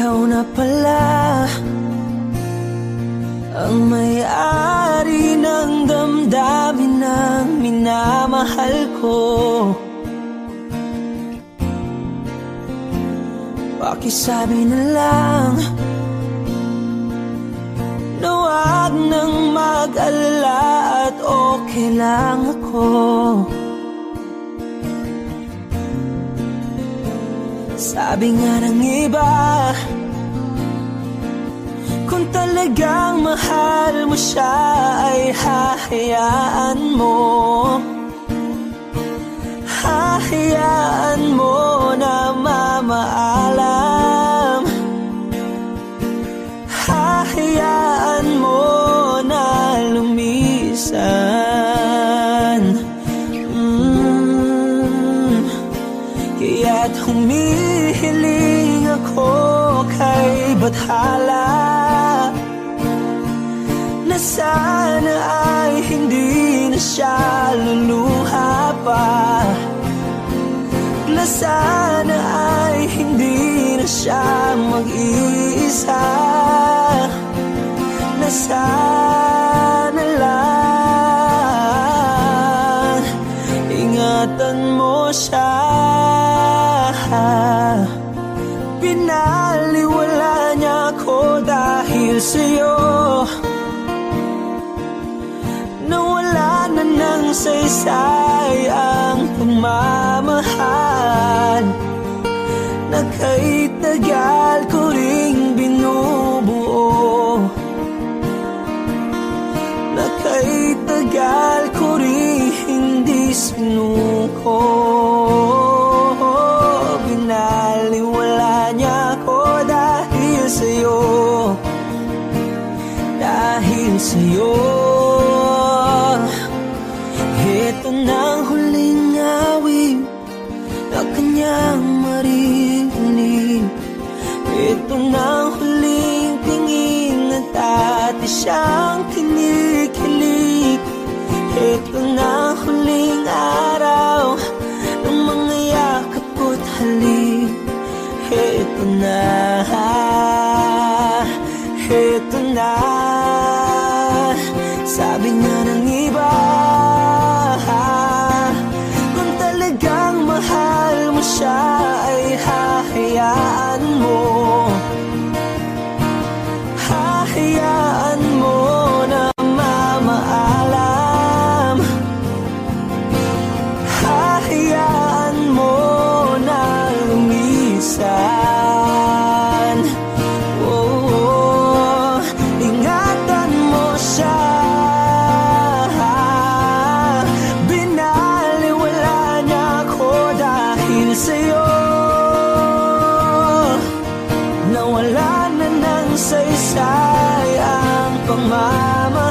ikaw na pala ang may-ari ng damdamin ng minamahal ko. Pakisabi na lang na huwag nang mag-alala at okay lang ako. Sabi nga ng iba, kung talagang mahal mo siya ay hahayaan mo. Hahayaan mo na mamaalam. Hahayaan mo na lumisan. Kaya't humihiling ako kay Bathala na sana ay hindi na siya luluha pa, na sana ay hindi na siya mag-iisa, na sana lang ingatan mo siya. Pinaliwala niya ako dahil sa'yo, nawala na ng saysay ang pagmamahal na kay tagal ko ring binubuo, na kay tagal ko ring hindi sinuko. Binaliwala niya ako dahil sa'yo, dahil sa'yo. Ito na ang huling awit na kanyang maririnig. Ito na ang huling tingin at dati siyang kinikilig. Ito na ang huling araw ng mga yakap ko't halik. Ito na, ito na. Sabi nga ng iba, kung talagang mahal mo siya ay hahayaan mo. Hahayaan mo na mamaalam. Hahayaan mo na lumisan. Oh, ingatan mo siya. Binaliwala niya ako dahil sa'yo, nawala na ng saysay ang pagmamahal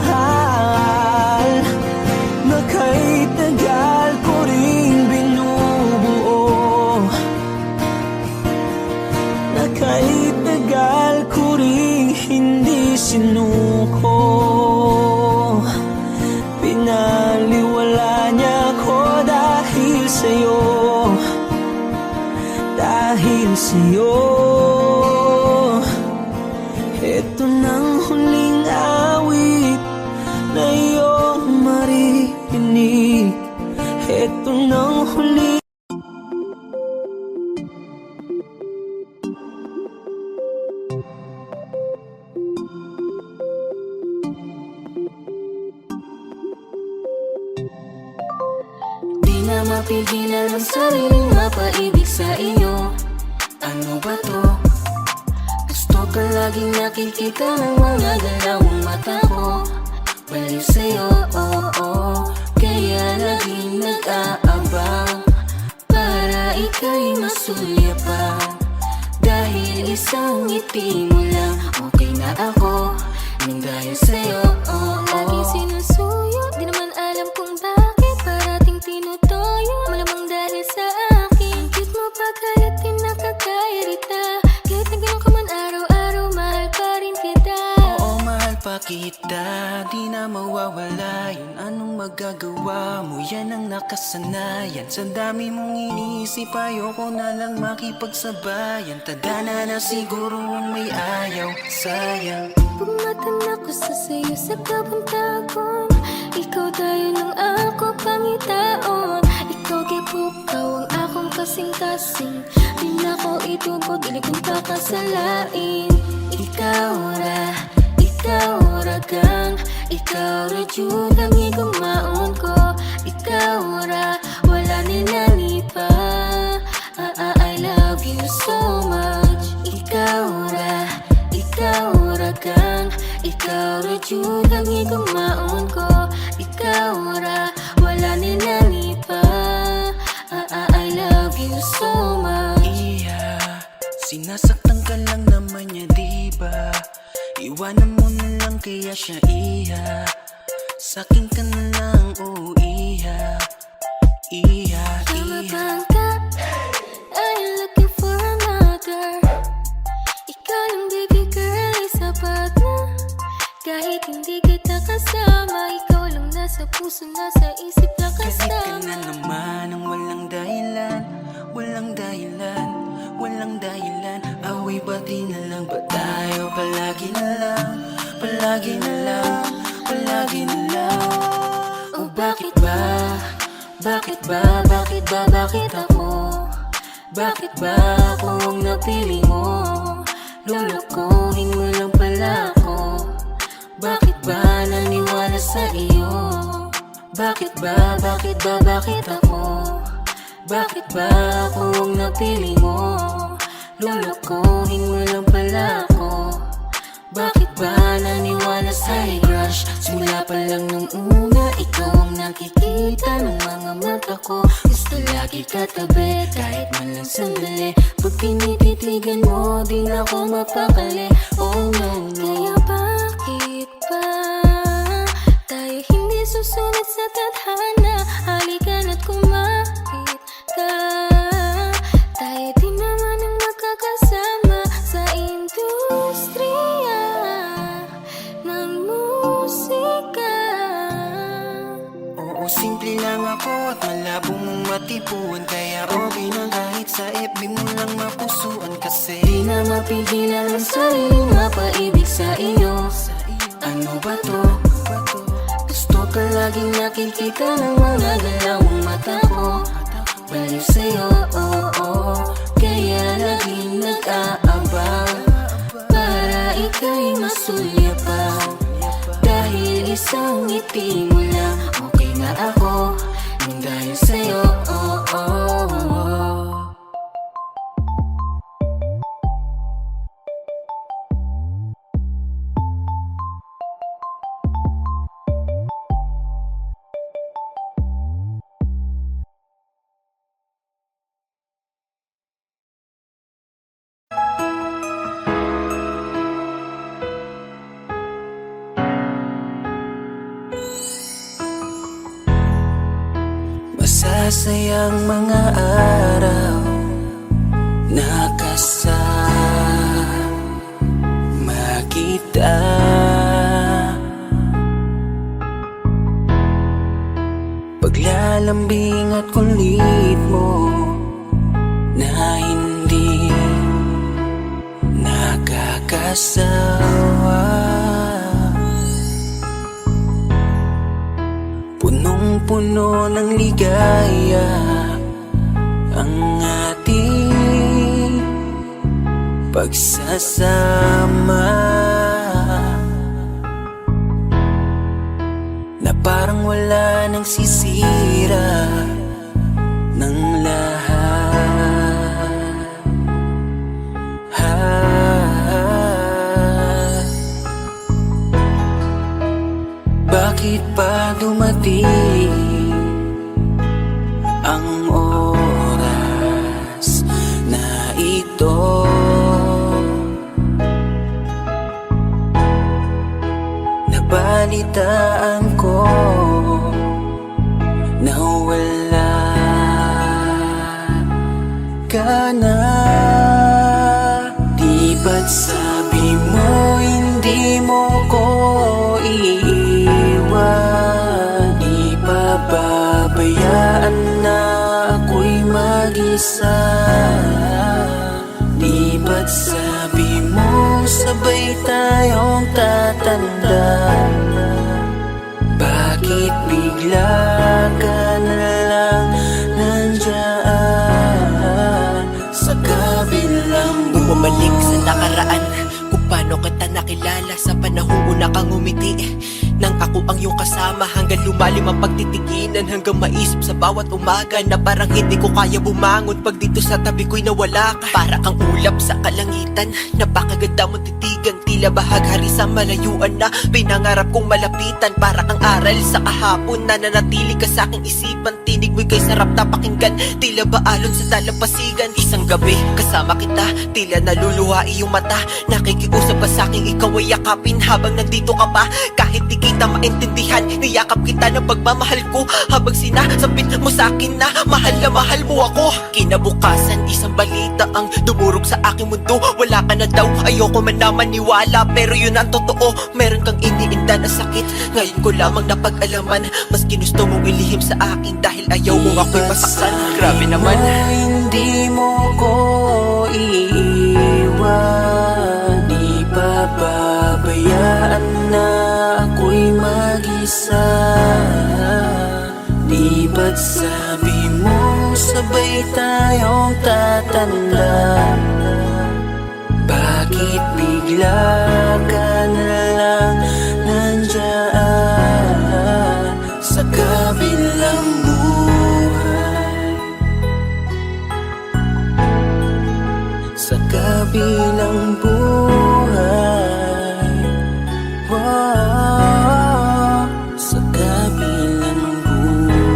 na kay tagal ko ring binubuo, na kay tagal ko ring hindi sinuko. Pinaliwala niya ako dahil sa'yo, dahil sa'yo. Ito nang huling awit na iyong maririnig. Ito nang huling. Di na mapigilan ang sariling mapaibig sa iyo. Ano ba to? Gusto ka laging nakikita ng mga galawang mata ko. Baliw sa'yo, kaya laging nag-aabang para ika'y masuyapan. Dahil isang ngiti mo lang, okay na ako nang dahil sa'yo. Laging sinusuyo, di naman alam kung bakit parating tinutoyo. Malamang dahil sa akin, cute mo pa kahit di nakakairita. Kahit na ganun ka man araw-araw, mahal pa rin kita. Oo, mahal ipakita, di na mawawala yun. Anong magagawa mo, yan ang nakasanayan. Sa dami mong inisip, ayoko na lang makipagsabayan. Tadhana na siguro ang may ayaw, sayang. Pagmatan ako sa sayo sa kabuntagon, ikaw tayo ng ako pangitaon. Ikaw gipukaw ang akong kasing-kasing, di na ko itubod, dili kong kakasalain. Ikaw ra kang, ikaw ra jud ang igugmaon ko. Ikaw ra, wala nila ni pa. I love you so much. Ikaw ra kang, ikaw ra jud ang igugmaon ko. Ikaw ra, wala nila ni pa. I love you so much. Iya, sinasaktan ka lang naman niya, diba? Iwanan mo na lang kaya siya, iya. Sakin ka na lang, oh iya. Iya, Tama iya. bang ka? Are you looking for another? Ikaw lang baby girl ay sapat na. Kahit hindi kita kasama, ikaw lang nasa puso, nasa isip na Kahit ka kasama. na naman ang walang dahilan, walang dahilan, walang dahilan. Away bati na lang ba tayo? Palagi na lang, palagi na lang, palagi na lang. Oh bakit ba? Bakit ba? Bakit ba? Bakit ako? Bakit ba ako ang napili mo? Lulukuhin mo lang pala ako. Bakit ba naniwala sa iyo? Bakit ba? Bakit ba? Bakit ako? Bakit ba ako ang napili mo? Lulukuhin mo lang pala ako. Bakit ba naniwala sa crush? Simula pa lang nung una, ikaw ang nakikita ng mga mata ko. Gusto lagi katabi, kahit man lang sandali. Pag tinititigan mo, di na ako mapakali. Oh no, no. Kaya bakit ba tayo hindi susunod sa tadhana? Halika na't kumapit ka. Tayo di naman ang magkakasama sa industriya ng musika. Oo, simple lang ako at malabo mong matipuan. Kaya okay na kahit sa FB mo lang mapusuan. Kasi Di na mapigilan ang sariling mapaibig sa iyo. Ano ba to? Gusto ka laging nakikita ng mga galawang mata ko. Baliw sa'yo, kaya laging nag-aabang para ika'y masulyapan. Dahil isang ngiti mo lang, okay na ako. Nang dahil sa'yo, masasayang mga araw na kasama kita. Paglalambing at kulit mo na hindi nakakasawa. Punong-puno ng ligaya ang ating pagsasama, na parang wala nang sisira ng lahat. Bakit pa dumating ang oras na ito? Nabalitaan ko na wala ka na. Di ba't sabi mo hindi mo ko Napapabayaan na ako'y mag-isa. Di ba't sabi mo sabay tayong tatanda? Bakit bigla ka na lang nandyan sa kabilang buhay? Bumalik sa nakaraan, kung paano kita nakilala sa panahong una kang umiti. Nang ako ang iyong kasama, hanggang lumalim ang pagtitiginan, hanggang maisip sa bawat umaga na parang hindi ko kaya bumangon pag dito sa tabi ko'y nawala ka. Para kang ulap sa kalangitan, napakaganda mong titigan, tila bahaghari sa malayuan na pinangarap kong malapitan. Para kang aral sa kahapon na nanatili ka sa aking isipan, tinig mo'y kay sarap na pakinggan, tila ba alon sa dalampasigan. Isang gabi kasama kita, tila naluluha iyong mata, nakikiusap ka sa aking ikaw ay yakapin habang nandito ka pa. Kahit di kita maintindihan, niyakap kita ng pagmamahal ko, habang sinasabit mo sa akin na mahal mo ako. Kinabukasan, isang balita ang dumurog sa aking mundo. Wala ka na daw, ayoko man na maniwala, pero yun ang totoo. Meron kang iniinda na sakit, ngayon ko lamang napag-alaman. Mas ginusto mong ilihim sa akin dahil ayaw mo ako'y masaktan. Grabe naman. Hindi mo ko iiwan, di pababayaan na ako'y mag-isa. Di ba't sabi mo sabay tayong tatanda? Bakit bigla ka na lang nandyan sa kabilang buhay? Sa kabilang buhay, wow, sa kabilang buhay.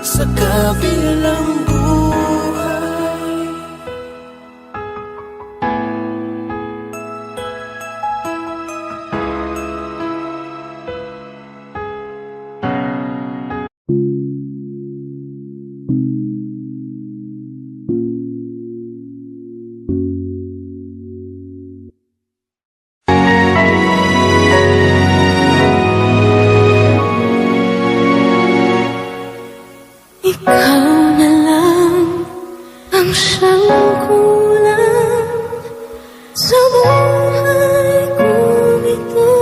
Sa kabilang buhay. Ikaw na lang ang siyang kulang sa buhay kong ito.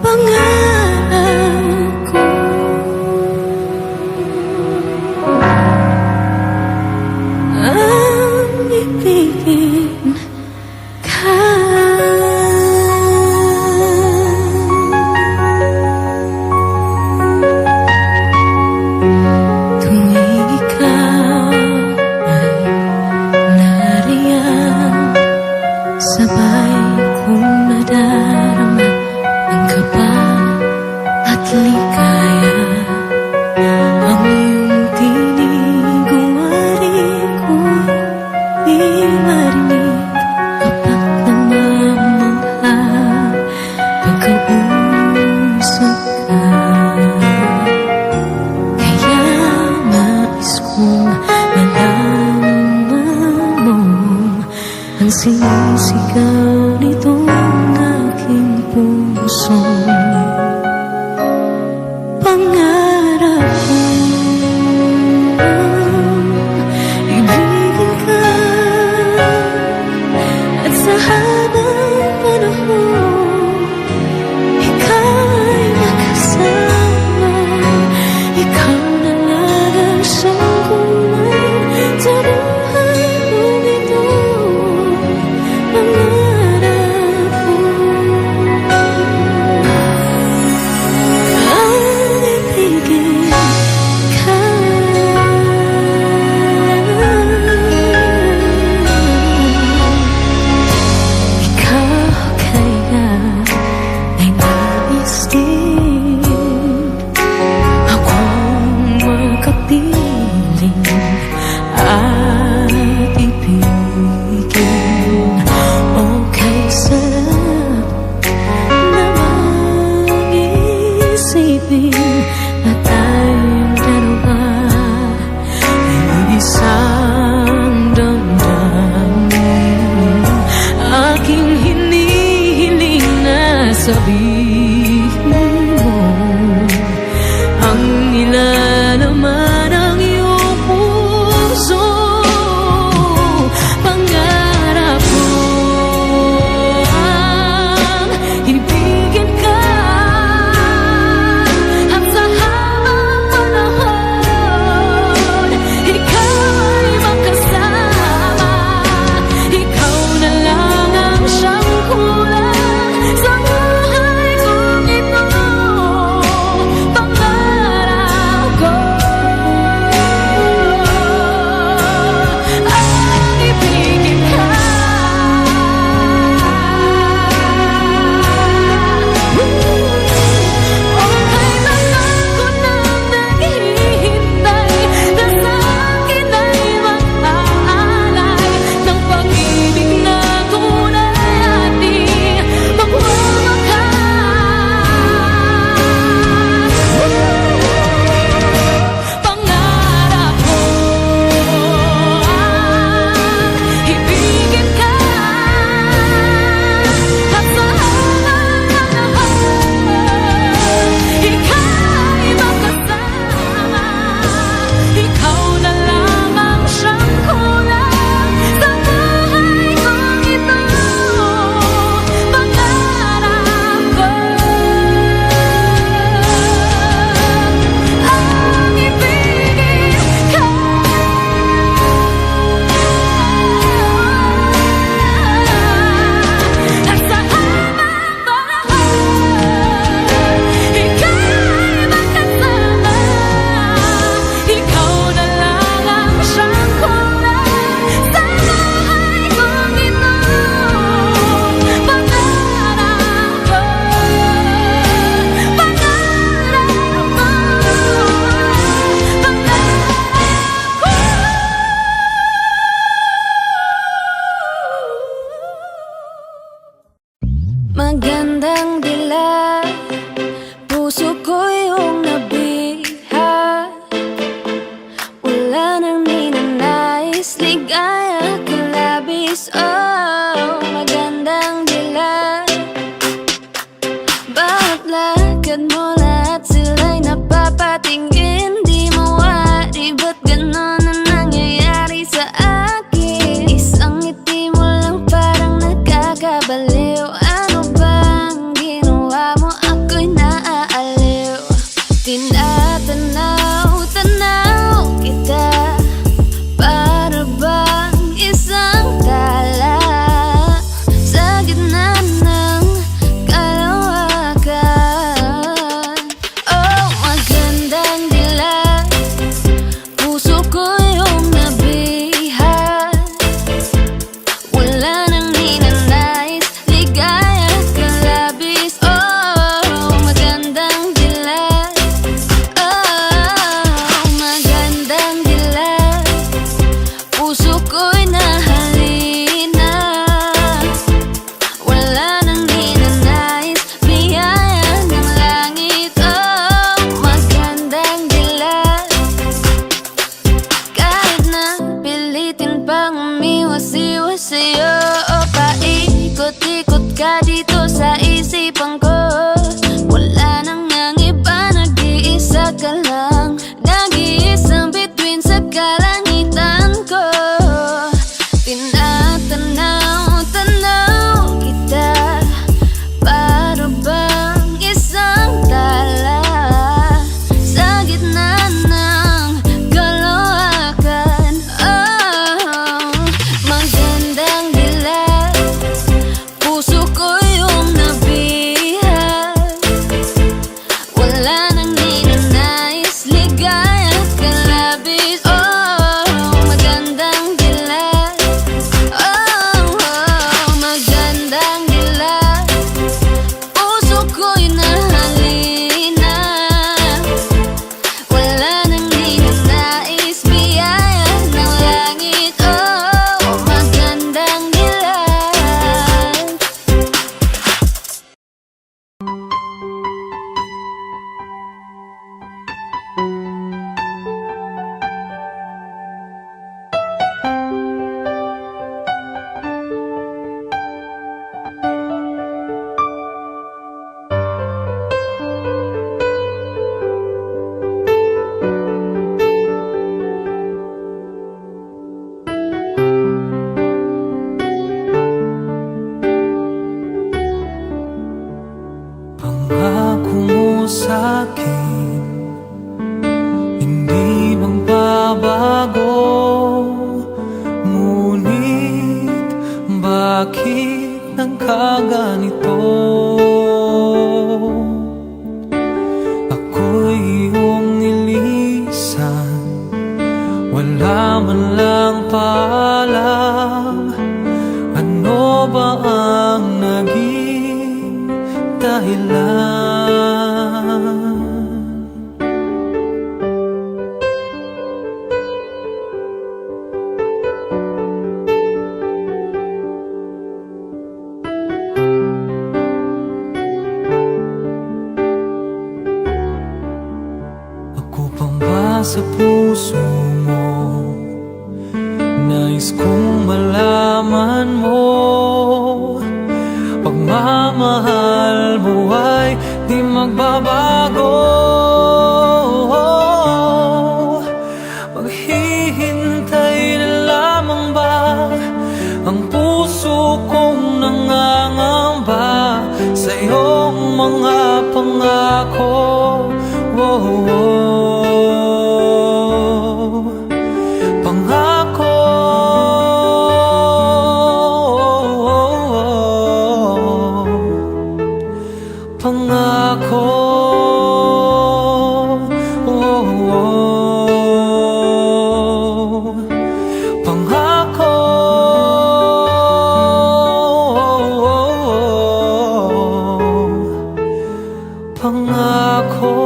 Pangarap ko ang ibigin ka. Tuwing ikaw ay nariyan, sabay kong nadarama ang kaba at ligaya. Ang iyong tinig uwari ko'y di marinig kapag namamangha pagkausap ka. Kaya nais kong malaman mo ang sinisigaw nitong aking puso. Pangarap kong ibigin ka, at sa habang panahon ikaw ay makasama. Ikaw na lang ang siyang kulang sa buhay kong ito. Pangarap ko ang ibigin ka. Ikaw kaya ay nais din akong makapiling at ibigin. Okay, sarap namang isipin na tayong dalawa ay isa lakad mo lahat sila'y napapatingin. Di mawari ba't ganon na nangyayari sa akin? Isang ngiti mo lang parang nakakabaliw. Ano bang ginawa mo? Ako'y naaaliw. Tinatanaw-tanaw kita para bang isang tala sa gitna ng kalawakan. Oh, magandang dilag, puso ko yung nabihag. Wala nang ninanais, ligaya at kalabis. Oh, magandang dilag. Oh, magandang dilag, puso ko'y nahalina. Wala nang ninanais, biyaya ng langit. Oh, magandang dilag. Kahit na pilitin pang umiwas-iwas sa'yo, o paikot-ikot ka dito sa isipan ko. Wala nang ang iba, nag-iisa ka lang. Nag-iisang bituin sa kalangitan ko. Tinatanaw-tanaw kita para bang isang tala sa gitna ng kalawakan. Oh, magandang dilag, puso ko yung nabihag. Wala nang ninanais, ligaya at kalabis. Oh, magandang dilag. Oh, magandang dilag, puso ko'y nahalina. Wala nang ninanais, biyaya ng langit. Oh, magandang dilag. Pangako mo sa'kin, hindi magbabago. Ngunit bakit nagkaganito? Ako'y iyong nilisan, wala man lang paalam. Ano ba ang naging dahilan? Ako pang ba sa puso mo? Nais kong malaman mo, pagmamahal mo ay di magbabago. Maghihintay na lamang ba ang puso kong nangangamba sa iyong mga pangako? Pangako, pangako, pangako, pangako.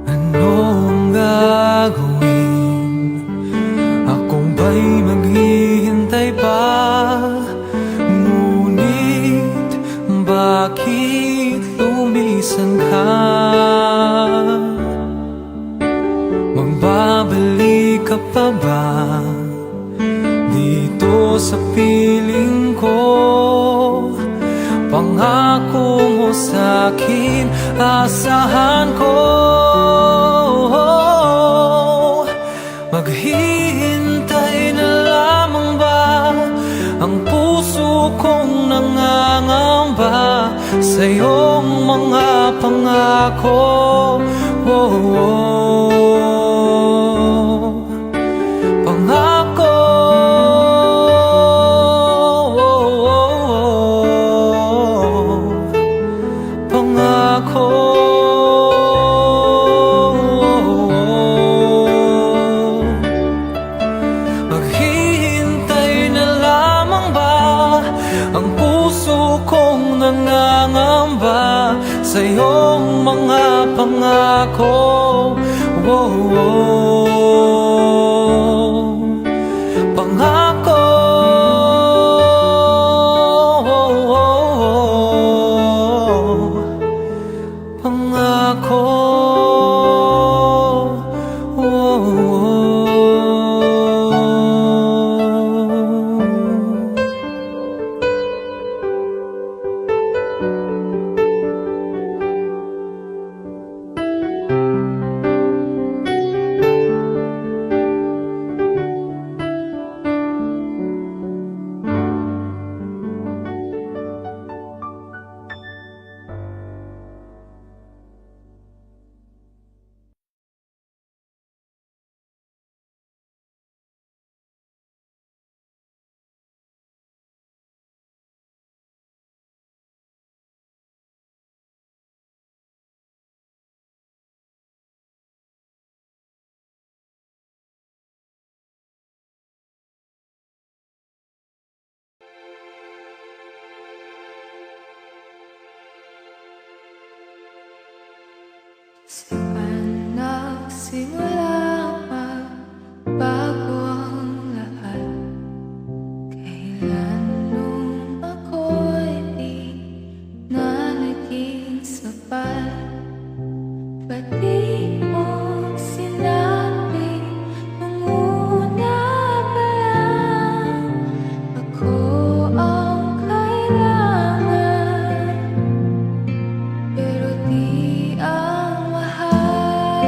Ano ang gagawin? Ako ba'y maghihintay pa? Ngunit bakit lumisan ka? Magbabalik ka pa ba dito sa piling ko? Pangako mo sa'kin, asahan ko. Maghihintay na lamang ba ang puso kong nangangamba sa iyong mga pangako? Oh, oh. Pangako. Oh, oh. Pangako. Ang puso kong nangangamba sa iyong mga pangako. Oh, oh. Pangako. Oh, oh. Pangako. Oh, oh. Saan nagsimula magbago ang lahat? Kailan nung ako'y di na naging sapat? Ba't di mo sinabi nung una pa lang ako ang kailangan? Pero di ang mahal.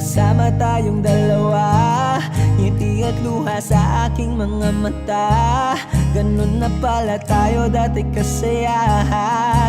magkasama tayong dalawa. Ngiti at luha sa aking mga mata. Ganun na pala tayo dati kasaya.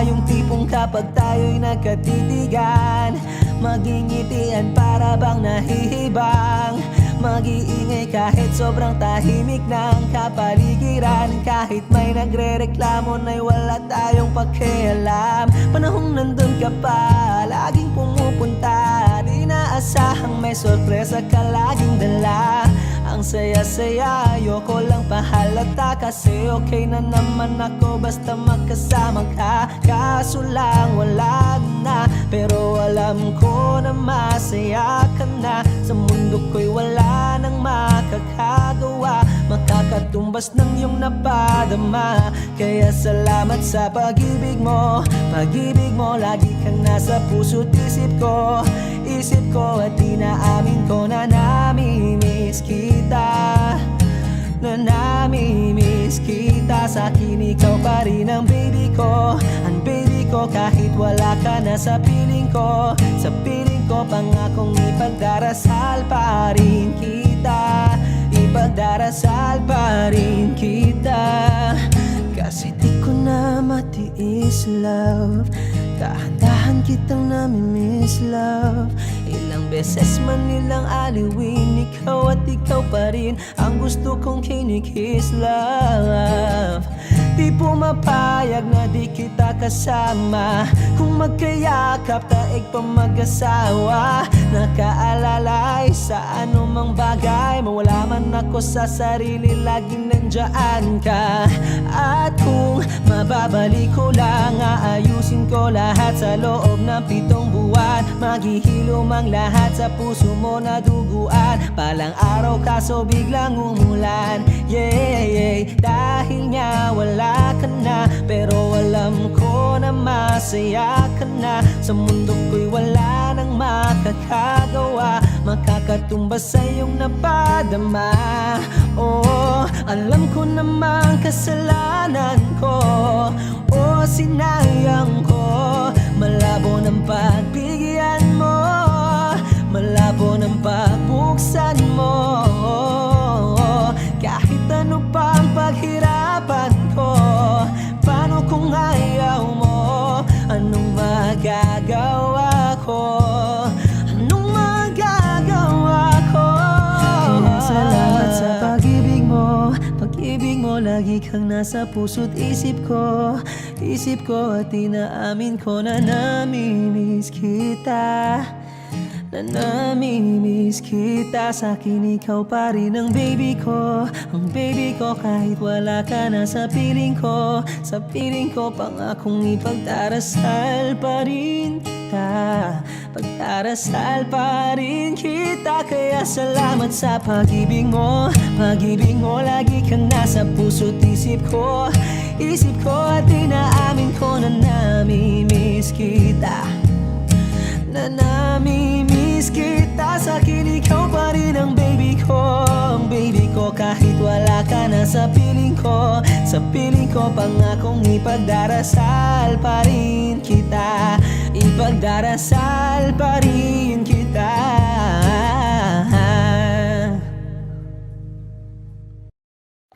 Yung tipong kapag tayo'y nagkatitigan, magingitian para bang nahihibang. Mag-iingay kahit sobrang tahimik ng kapaligiran. Kahit may nagre-reklamo na'y wala tayong pakialam. Panahong nandun ka pa, laging pumupunta. Di naasahang may sorpresa ka laging dala. Ang saya-saya, ayoko lang pahalata. Kasi okay na naman ako basta magkasama ka. Kaso lang wala na, pero alam ko na masaya ka na. Sa mundo ko'y wala nang makakagawa, makakatumbas ng iyong napadama. Kaya salamat sa pag-ibig mo. Pag-ibig mo, lagi kang nasa puso't isip ko. Isip ko at inaamin ko na namimiss kita. Na namimiss kita. Sa'kin ikaw pa rin ang baby ko. Ang baby ko kahit wala ka na sa piling ko. Sa piling ko pangakong ipagdarasal pa rin kita. Ipagdarasal pa rin kita. Kasi di ko na matiis love. Dahan-dahan kitang namimiss love. Ilang beses man nilang aliwin, ikaw at ikaw pa rin ang gusto kong kinikiss love. Di pumapayag na di kita kasama. Kung magkayakap taig pa mag-asawa. Nakaalalay sa anumang bagay. Mawala man ako sa sarili, laging nandyan ka. At kung mababalik ko lang, aayusin ko lahat sa loob ng 7 buwan. Maghihilom ang lahat sa puso mo na duguan. Palang araw kaso biglang umulan. Yeah, yeah. Dahil nga wala ka na, pero alam ko na masaya ka na. Sa mundo ko'y wala nang makakagawa, makakatumbas sa iyong napadama. Oh, alam ko namang kasalanan ko. Oh, sinayang ko. Malabo ng pagbigyan mo, malabo ng pagbuksan mo. Kahit ano pang paghirapan ko, paano kung ayaw mo? Anong magagawa ko? Anong magagawa ko? Kaya salamat sa pag-ibig mo. Pag-ibig mo, lagi kang nasa puso't isip ko. Isip ko at inaamin ko na namimiss kita. Na namimiss kita. Sa'kin ikaw pa rin ang baby ko. Ang baby ko kahit wala ka na sa piling ko. Sa piling ko pangakong ipagdarasal pa rin kita. Pagdarasal pa rin kita. Kaya salamat sa pag-ibig mo. Pag-ibig mo, lagi kang nasa puso't isip ko. Isip ko at inaamin ko na namimiss kita. Na namimiss kita. Sa'kin ikaw pa rin ang baby ko. Ang baby ko kahit wala ka na sa piling ko. Sa piling ko pangakong ipagdarasal pa rin kita. Ipagdarasal pa rin kita.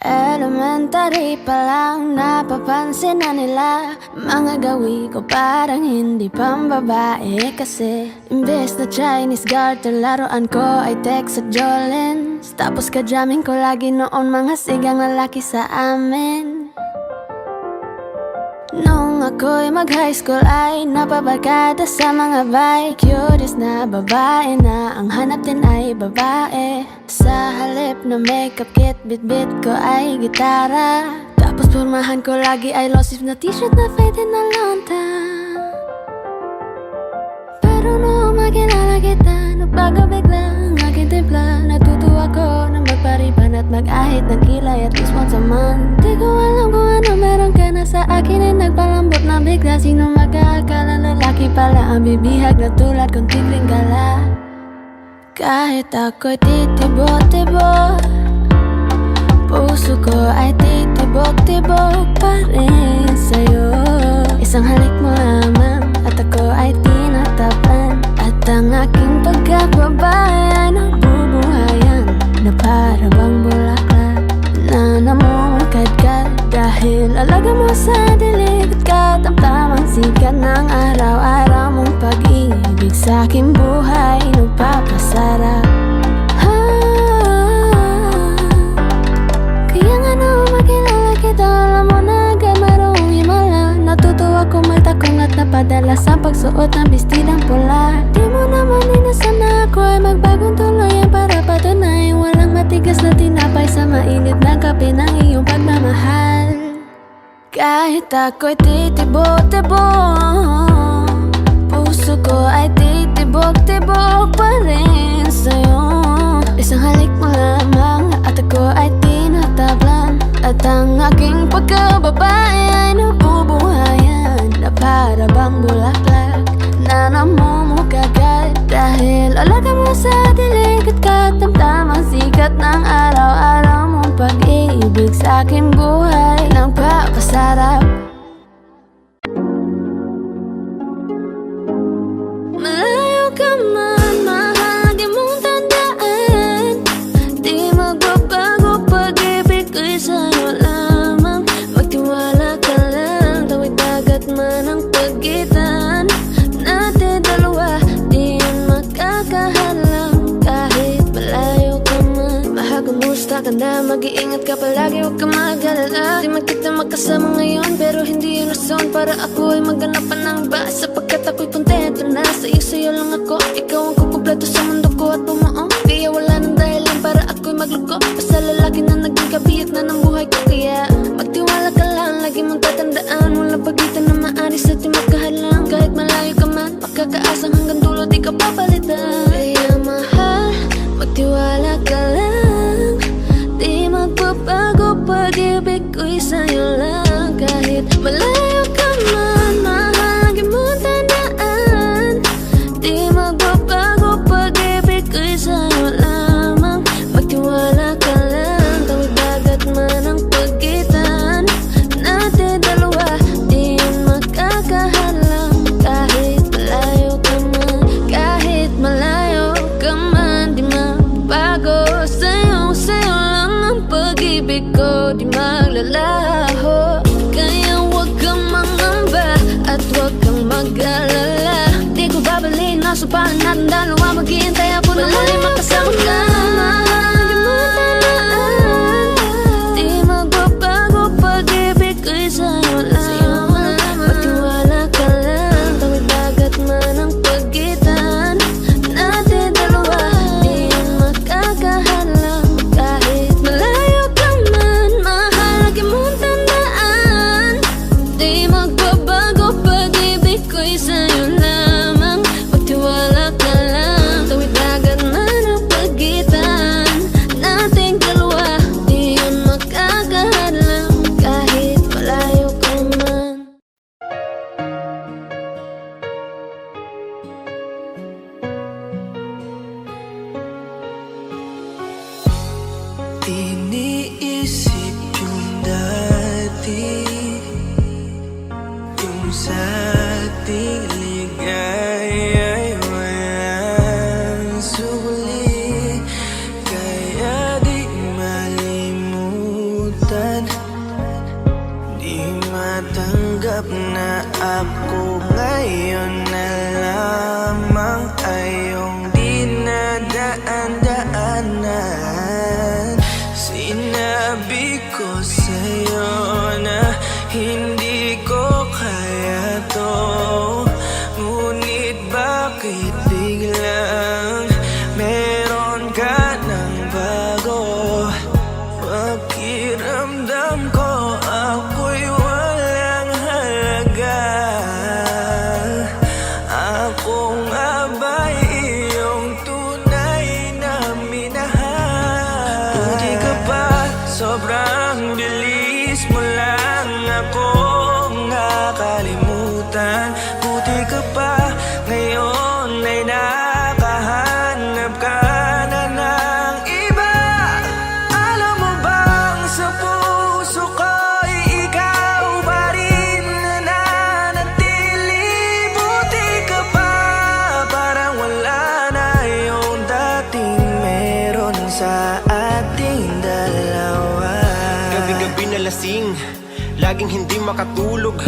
Elementary pa lang napapansin na nila mga gawi ko parang hindi pambabae. Kasi imbes na Chinese garter, laruan ko ay Tex at Jolens. Tapos ka-jamming ko lagi noon mga sigang lalaki sa amin. Nung ako'y mag-high school ay napabarkada sa mga bike. Curious na babae na ang hanap din ay babae. Sa halip na makeup kit, bit-bit ko ay gitara. Tapos pormahan ko lagi ay low sleeve na t-shirt na faded na lonta. Pero nung makilala kita, nagbago bigla ang aking timpla. Natutuwa ko na magpariban at mag-ahit ng kilay at least once a month. Di ko alam kung ano meron ka na sa akin ay nagpalambot na bigla. Sino mag-aakala lalaki pala ang bibihag na tulad kong tigring gala. Kahit ako'y titibok-tibok, puso ko ay titibok-tibok pa rin sa'yo. Isang halik mo lamang at ako ay tinatapan. At At ang aking pagkakbabae ay nagbubuhayan na para bang bulaklak na namumukadkad. Dahil alaga mo sa dilig at katamtamang sikat ng araw-araw mong pag-ibig sa aking buhay nagpapasarap. Kaya nga na makilala kita, alam mo na agad marunong himala. Natutuwa kung magtakong at napadala sa pagsuot ng bestidang pula. Di mo naman inasan na ako ay magbagong tuluyan para patunayan walang matigas na tinapay sa mainit na kape ng iyong pagmamahal. Kahit ako'y titibok-tibok, puso ko ay titibok-tibok pa rin sa'yo. Isang halik mo lamang at ako ay tinatablan. At ang aking pagkababae ay nabubuhayan na para bang bulaklak na namumukagad. Dahil alaga mo sa dilig at katamtamang sikat ng araw-araw mong pag-ibig sa aking buhay nagpapasarap. Malayo ka man, mahal, di mong tandaan. Di magbabago pag-ibig ko'y sa'yo lamang. Magtiwala ka lang, tawid dagat man ang pagitan natin dalawa, di yun makakahalang. Kahit malayo ka man, mahal, kumusta ka na? Mag-iingat ka palagi, huwag ka mag-alala. Di man kita magkasama ngayon, pero hindi yun rason para ako ay maghanap pa ng iba. Sapagkat ako'y kontento na sa'yo lang ako. Ikaw ang kukumpleto sa mundo ko at bumuo. Kaya wala nang dahilan para ako'y magluko. Basta lalaki na naging kabiyak na ng buhay ko. Kaya magtiwala ka lang, lagi mong tatandaan walang pagitan na maaris at di magkahalang. Kahit malayo ka man, makakaasang hanggang dulo di ka papalitan. Kaya mahal, magtiwala ka lang. Di magbabago pag-ibig ko'y sa'yo lang. Kahit malayo ka man, mahal, lagi mong tandaan. Di magbabago pag-ibig ko'y sa'yo lamang. Magtiwala ka lang, tawid dagat man ang pagitan natin dalawa, di yun makakahalang. Kahit malayo ka man, kahit malayo ka man, di magbago sa'yo lang ang pag-ibig ko, di maglalaho. Kaya huwag kang mangamba at huwag kang mag-alala. Di ko babaliin na supahan natin dalawa, maghihintay ako na muli makasama ka. Di magbabago pag-ibig ko'y sa'yo lamang. Magtiwala ka lang, tawid dagat man ang pagitan natin dalawa, di yun makakahalang. Kahit malayo ka man, mahal, lagi mong tandaan. Di magbabago pag-ibig ko'y sa'yo lamang. Magtiwala ka lang, tawid dagat man ang pagitan nating dalawa, di yun makakahalang. Kahit malayo ka man. Iniisip yung dati, yung sa ating ligaya'y walang suli. Kaya di malimutan, di matanggap na ako ngayon na lamang ay yung dinadaan-daanan. Sinabi ko sa'yo na hindi ko kaya to, ngunit bakit biglang meron ka ng bago? Pakiramdam ko ako'y walang halaga. Ako nga ba'y iyong tunay na minahal? sa ating dalawa. Gabi-gabi na lasing, laging hindi makatulog,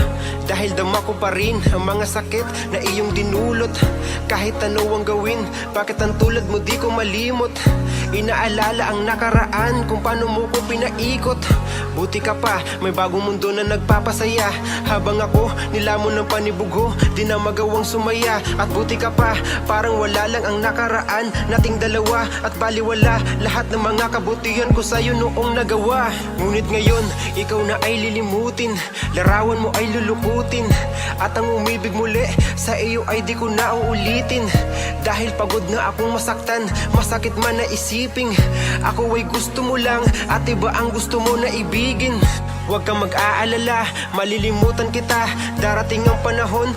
dahil dama ko pa rin ang mga sakit na iyong dinulot. Kahit ano ang gawin, bakit ang tulad mo di ko malimot? Inaalala ang nakaraan, kung paano mo ko pinaikot. Buti ka pa, may bagong mundo na nagpapasaya. Habang ako, nilamon ng panibugho, di na magawang sumaya. At buti ka pa, parang wala lang ang nakaraan nating dalawa. At baliwala lahat ng mga kabutihan ko sa'yo noong nagawa. Ngunit ngayon, ikaw na ay lilimutin, larawan mo ay lulukutin, at ang umibig muli sa iyo ay di ko na uulitin. Dahil pagod na akong masaktan, masakit man na isiping ako ay gusto mo lang at iba ang gusto mo na ibigin. Huwag kang mag-aalala, malilimutan kita. Darating ang panahon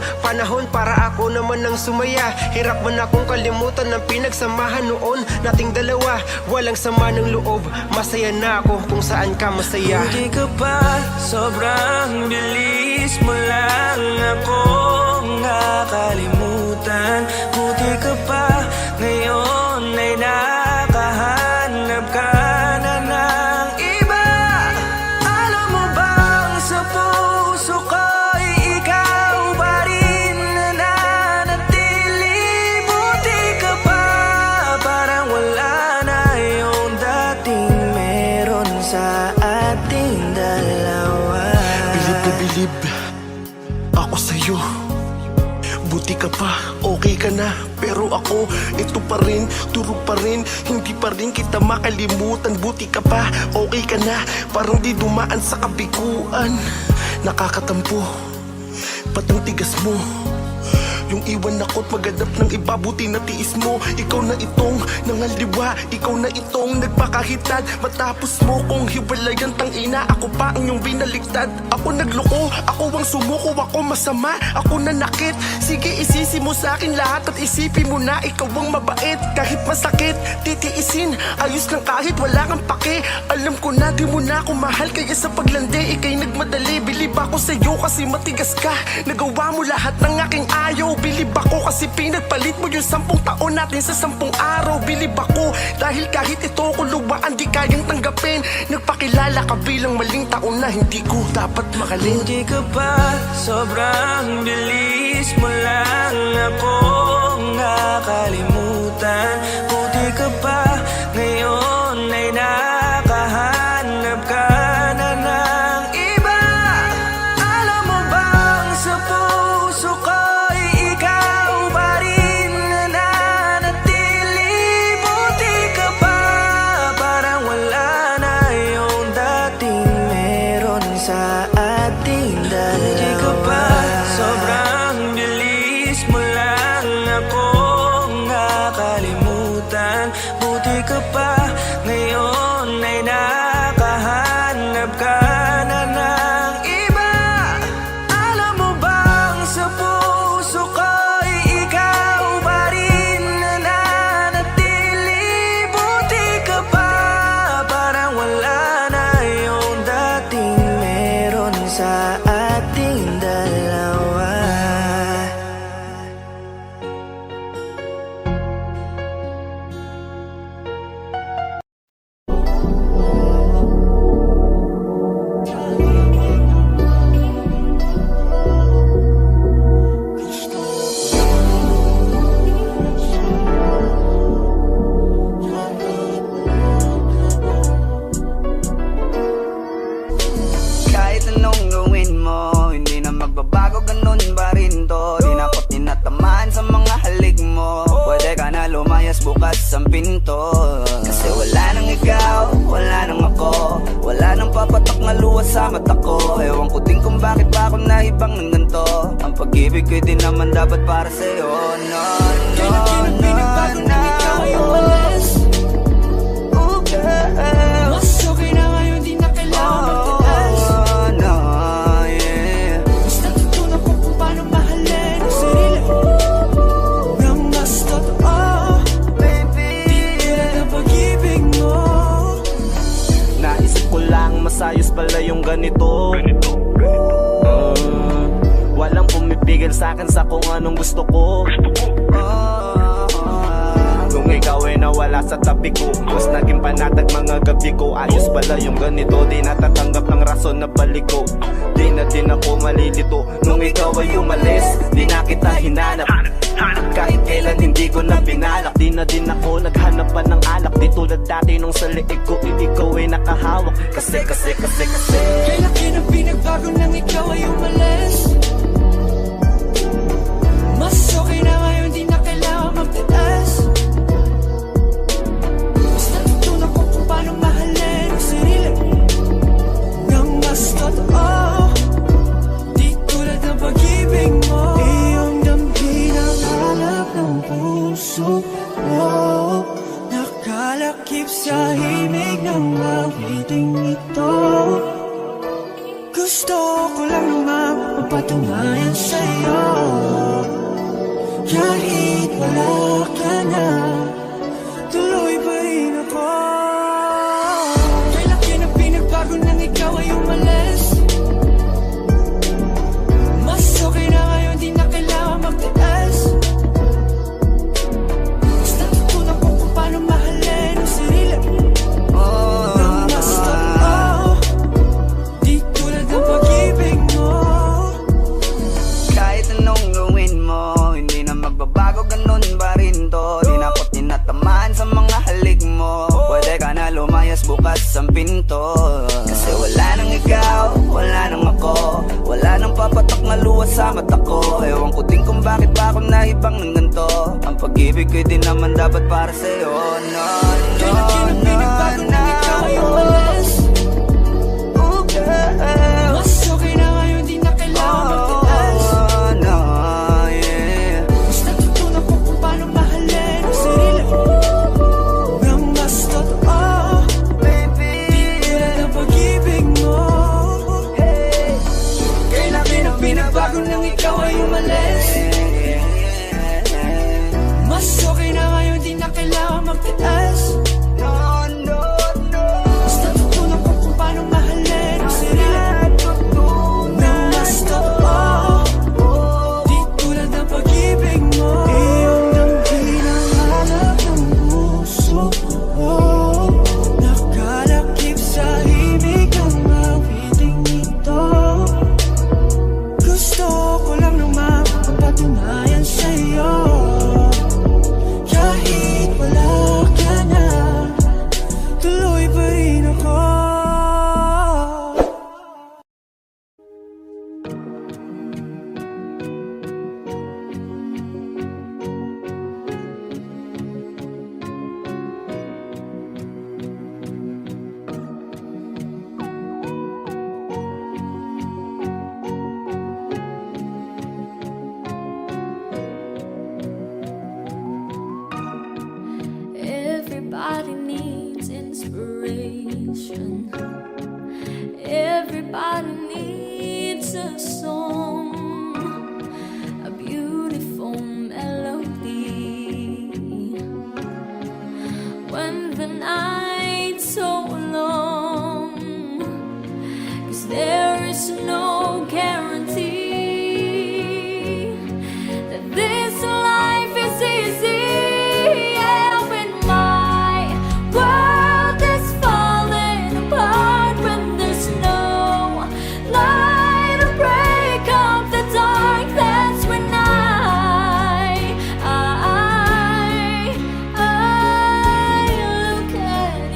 para ako naman ang sumaya. Hirap man akong kalimutan ng pinagsamahan noon nating dalawa. Walang sama ng loob, masaya na ako kung saan ka masaya. Buti ka pa, sobrang bilis mo lang akong nakalimutan. Buti ka pa, ngayon ay nakahanap ka na ng iba. Alam mo bang sa puso ko'y ikaw pa rin nananatili. Buti ka pa, parang wala na yung dating meron sa ating dalawa. Bilib na bilib ako sa'yo. Buti ka pa, okay ka na. Pero ako, ito pa rin, turog pa rin, hindi pa rin kita makalimutan. Buti ka pa, okay ka na, parang di dumaan sa kabiguan. Nakakatampo, ba't ang tigas mo? Yung iwan ako't maghanap ng iba, buti na tiis mo. Ikaw na itong nangaliwa, ikaw na itong nagpakahitad. Matapos mo kong hiwalayan, tangina, ako pa ang iyong binaligtad. Ako nagloko, ako ang sumuko, ako masama, ako nanakit. Sige, isisi mo sa akin lahat at isipin mo na ikaw ang mabait. Kahit masakit, titiisin, ayos lang kahit wala kang pake. Alam ko na di mo na ako mahal, kaya sa paglandi ikay nagmadali. Bilib ako sa'yo kasi matigas ka, nagawa mo lahat ng aking ayaw. Bilib ako kasi pinagpalit mo yung 10 taon natin sa 10 araw. Bilib ako dahil kahit ito ko luwaan di kayang tanggapin. Nagpakilala ka bilang maling taon na hindi ko dapat makalin. Buti ka pa, sobrang bilis mo lang akong nakalimutan. Buti ka pa, ngayon ay nakahanap ka na ng iba. Alam mo bang sa puso ko'y ikaw pa rin nananatili. Buti ka pa, parang wala na yung dating meron sa ating dalawa. Buti ka pa, sobrang bilis mo lang akong nakalimutan. Buti ka pa, ngayon ay nakahanap ka na ng iba. Alam mo bang sa puso ko'y ikaw pa rin nananatili. Buti ka pa, parang wala na yung dating meron sa ating dalawa. Kahit anong gawin mo, hindi na magbabago, ganun pa rin to. Di na ako tinatamaan sa mga halik mo. Pwede ka na lumayas, bukas ang pinto. Kasi wala nang ikaw, wala nang ako, wala nang papatak na luwas sa mata ko. Ewan ko din kung bakit ba ako naibang ng ganito. Ang pag-ibig ko'y di naman dapat para sa'yo. No, no, no, no. Oh, girl. Mas okay na ngayon, di na kailangan magtaas. Oh, no, yeah. Basta tutunan ko kung paano mahalin ang sarili nang mas totoo. Baby, Tigil ang pag-ibig mo. naisip ko lang masayos pala yung ganito. Walang pumipigil sa akin sa kung anong gusto ko. Kung ikaw ay nawala sa tabi ko, mas naging panatag mga gabi ko. Ayos pala yung ganito, di natatanggap ng rason na balik ko. Di na din ako malilito nung ikaw ay umalis, di na kita hinanap. Kahit kailan hindi ko na pinalak, di na din ako naghanap pa ng alak. Di tulad dati nung sa liig ko, ikaw ay nakahawak. Kasi Kailan kinang pinagbago nang ikaw ay umalis? Mas okay na ngayon, di na kailangan magtiis. Mas natutunan ko kung paano mahalin ang sarili nang mas totoo, di tulad ng pag-ibig mo. Iyong damhin ang hanap ng puso mo, nakalakip sa himig ng awiting ito. Gusto ko lang naman mapatunayan sa'yo, kahit wala ka na, tuloy pa rin ako. Kailan kinang pinagbago nang ikaw ay umalis? Mas okay na ngayon, di na kailangan magtiis. Mas natutunan ko kung paano mahalin ang sarili nang mas totoo, di tulad ng pag-ibig mo. Kahit anong gawin mo, hindi na magbabago, ganun pa rin to. Di na ako tinatamaan sa mga halik mo. Pwede ka na lumayas, bukas ang pinto. Kasi wala nang ikaw, wala nang ako, wala nang papatok na luwas sa mata ko. Ewan ko din kung bakit ba ako naibang ng ganito. Ang pag-ibig ko'y di naman dapat para sa'yo. No, Kailan kinang pinagbago nang ikaw ay umalis? Oh, girl. Mas okay na ngayon, di na kailangan magtiis. Oh, no, yeah. Mas natutunan ko kung paano mahalin ang sarili nang mas totoo, Baby, di tulad ng pag-ibig mo. Kailan kinang pinagbago nang ikaw ay umalis? Mas okay na ngayon, di na kailangan magtiis. no, no, no. Mas natutunan ko kung paano mahalin ang sarili nang mas totoo, di tulad ng pag-ibig mo. Iyong damhin ang hanap ng puso mo, nakalakip sa himig ng awiting ito. Gusto ko lang naman mapatunayan sa'yo, kahit wala ka na, tuloy pa rin ako. Everybody needs inspiration. Everybody needs a song, a beautiful melody. When the night's so long, 'cause there is no guarantee that this life is easy. Yeah, when my world is falling apart, when there's no light to break up the dark, that's when I look at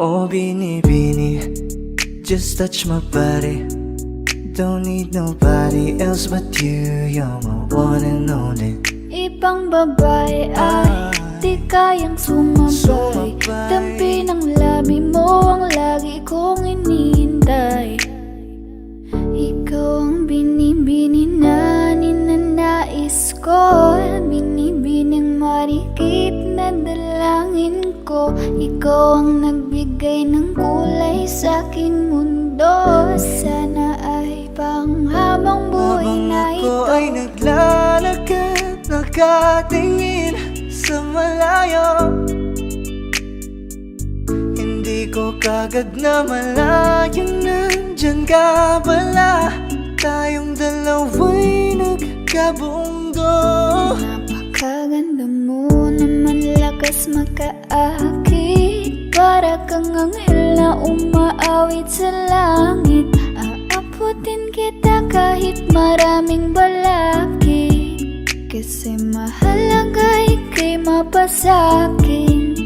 Oh, binibini, just touch my body. Don't need nobody else but you. You're my one and only. Ibang babae ay di kayang sumabay. Dampi ng labi mo ang lagi kong inihintay. Ikaw ang binibini na ninanais ko, binibining marikit na dalangin ko. Ikaw ang nagbigay ng kulay sa aking mundo. Sana ay panghabang buhay na Habang ako ito. ay naglalakad, nakatingin sa malayo, hindi ko kagad na malayo nandyan ka pala. Tayong dalawa'y nagkabundo. Napakaganda mo naman, lakas makaakit. Para kang anghel na umaawit sa langit. Aabutin kita kahit maraming balakid, kasi mahalaga ika'y mapasakin.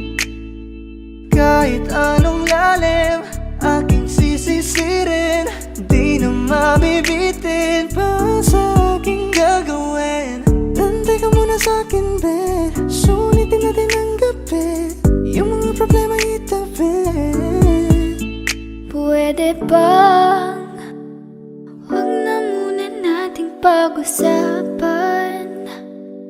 Kahit anong lalim, aking sisisirin, di na mabibitin pa sa aking gagawin. Tantay ka muna sa'kin, be, sulitin natin ang gabi, yung mga problema itabi. Pwede bang huwag na muna nating pag-usapan?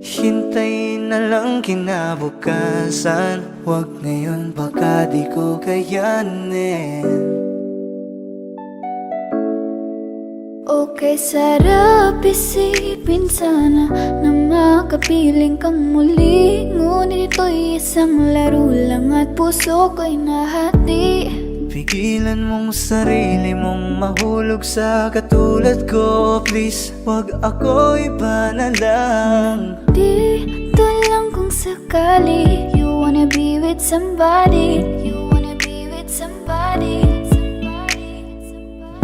Hintayin na lang kinabukasan, wag ngayon baka di ko kayanin. Okay, sarap isipin sana na makapiling kang muli. Ngunit ito'y isang laro lang at puso ko'y nahati. Pigilan mong sarili mong mahulog sa katulad ko. Please, wag ako iba na lang. Dito lang kung sakali you wanna be with somebody, you wanna be with somebody,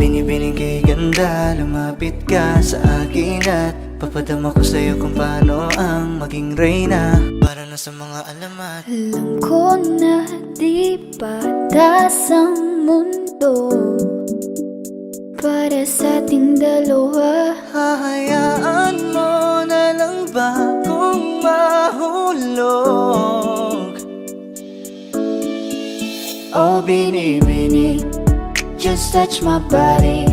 Binibining kay ganda, lumapit ka sa akin at papadama ko sa'yo kung paano ang maging reyna. Para na sa mga alamat. Alam ko na di patas ang mundo para sa ating dalawa. Hahayaan mo na lang ba kung mahulog? Oh, binibini, just touch my body.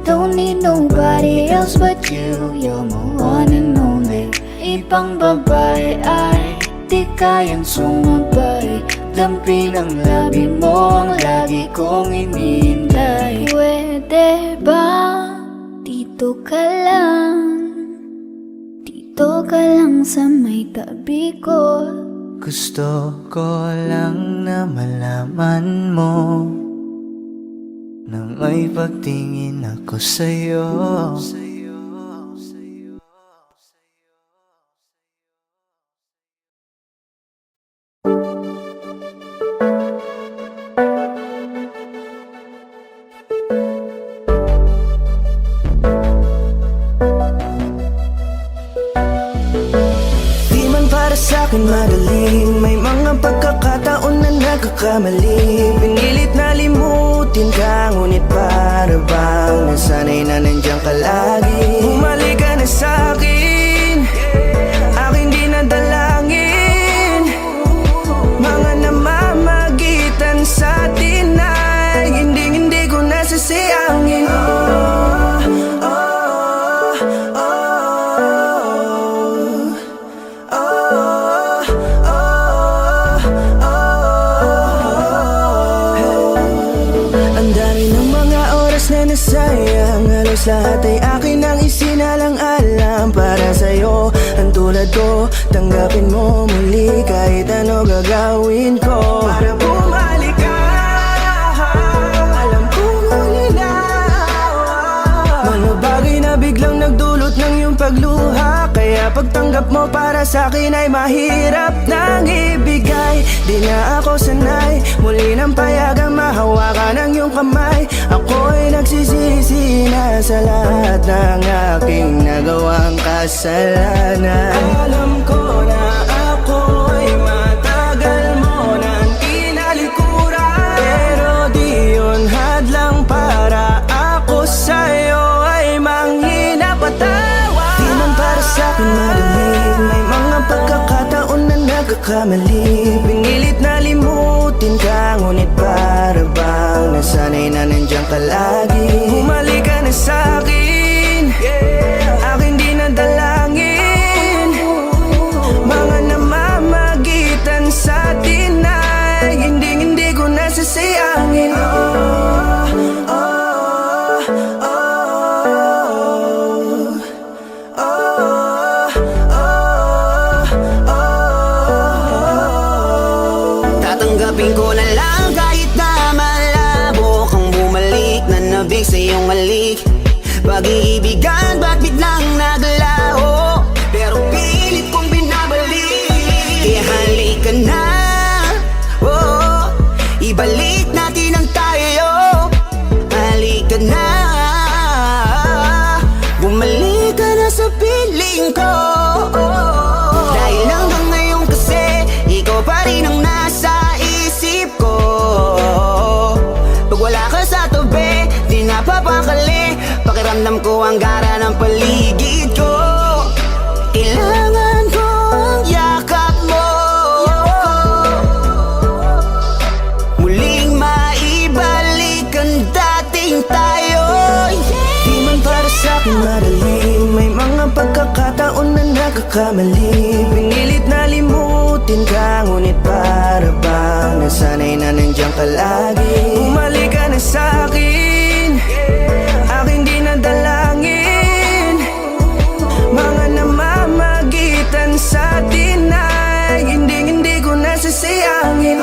Don't need nobody else but you. You're my one and only. Ibang babae ay di kayang sumabay. Dampi ng labi mo ang lagi kong inihintay. Pwede ba dito ka lang? Dito ka lang sa may tabi ko. Gusto ko lang na malaman mo na may pagtingin ako sa'yo. Di man para sa'kin magaling, may mga pagkakataon na nagkakamali. Pinilit na limutin ka, ngunit para bang nasanay na nandiyan ka lagi. Bumalik ka na sa'kin, aking di nadalangin. Mga namamagitan sa atin ay hindi ko nasasayangin. Nasayang halos lahat ay akin ang isinalang-alam para sa'yo. Ang tulad ko, tanggapin mo muli kahit ano gagawin ko para bumalik ka. Alam kong ulinaw mga bagay na biglang nagdulot ng iyong pagluha. Kaya pagtanggap mo para sa'kin ay mahirap nang ibigay. Di na ako sanay muli ng payagang mahawakan ang iyong kamay. Ako'y nagsisisi na sa lahat ng aking nagawang kasalanan. Alam ko na ako'y matagal mo nang kinalikuran, nagkakamali. Pinilit na limutin ka, ngunit para bang nasanay na nandiyan ka lagi. Bumalik ka na sa'kin, aking di nadalangin. Mga namamagitan sa atin ay hindi ko nasasayangin. Tatanggapin ko na lang kahit na malabo kang bumalik na nabig sa iyong halik. Pag-iibigan ba't biglang naglaho, pero pilit kong binabalik. Kaya halika na, oh, ibalik natin ang tayo. Halika na, bumalik ka na sa piling ko. Dahil hanggang ngayon kasi ikaw pa rin ang nasa isip ko. Pag wala ka sa tabi, di napapakali. Pakiramdam ko ang gara ng paligid ko. Kailangan ko ang yakap mo, muling maibalik ang dating tayo. Di man para sa'kin madali, may mga pagkakataon na nagkakamali. Pinilit na limutin ka, ngunit para bang nasanay na nandiyan ka lagi. Bumalik ka na sa'kin, aking di nadalangin. Mga namamagitan sa atin ay hindi ko nasasayangin.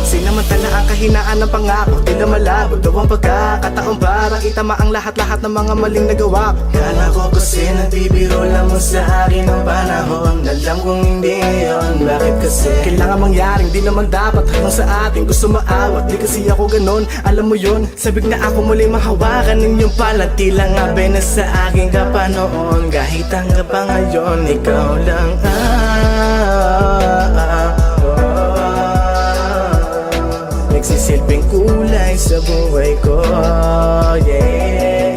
Sinamantala ang kahinaan ng pangako, di na malabo daw ang pagkakataon para itama ang lahat-lahat ng mga maling nagawa ko. Kala ko kasi nagbibiro lamang sa akin ang panahon. Alam kong hindi ngayon, bakit kasi kailangan mangyaring di naman dapat hanggang sa atin gusto maawat. Di kasi ako ganon, alam mo yun. Sabik na ako muli mahawakan ninyong palat. Tila nga ba na sa akin ka pa noon. Kahit hanggang pa ngayon, ikaw lang nagsisilbing kulay sa buhay ko, yeah.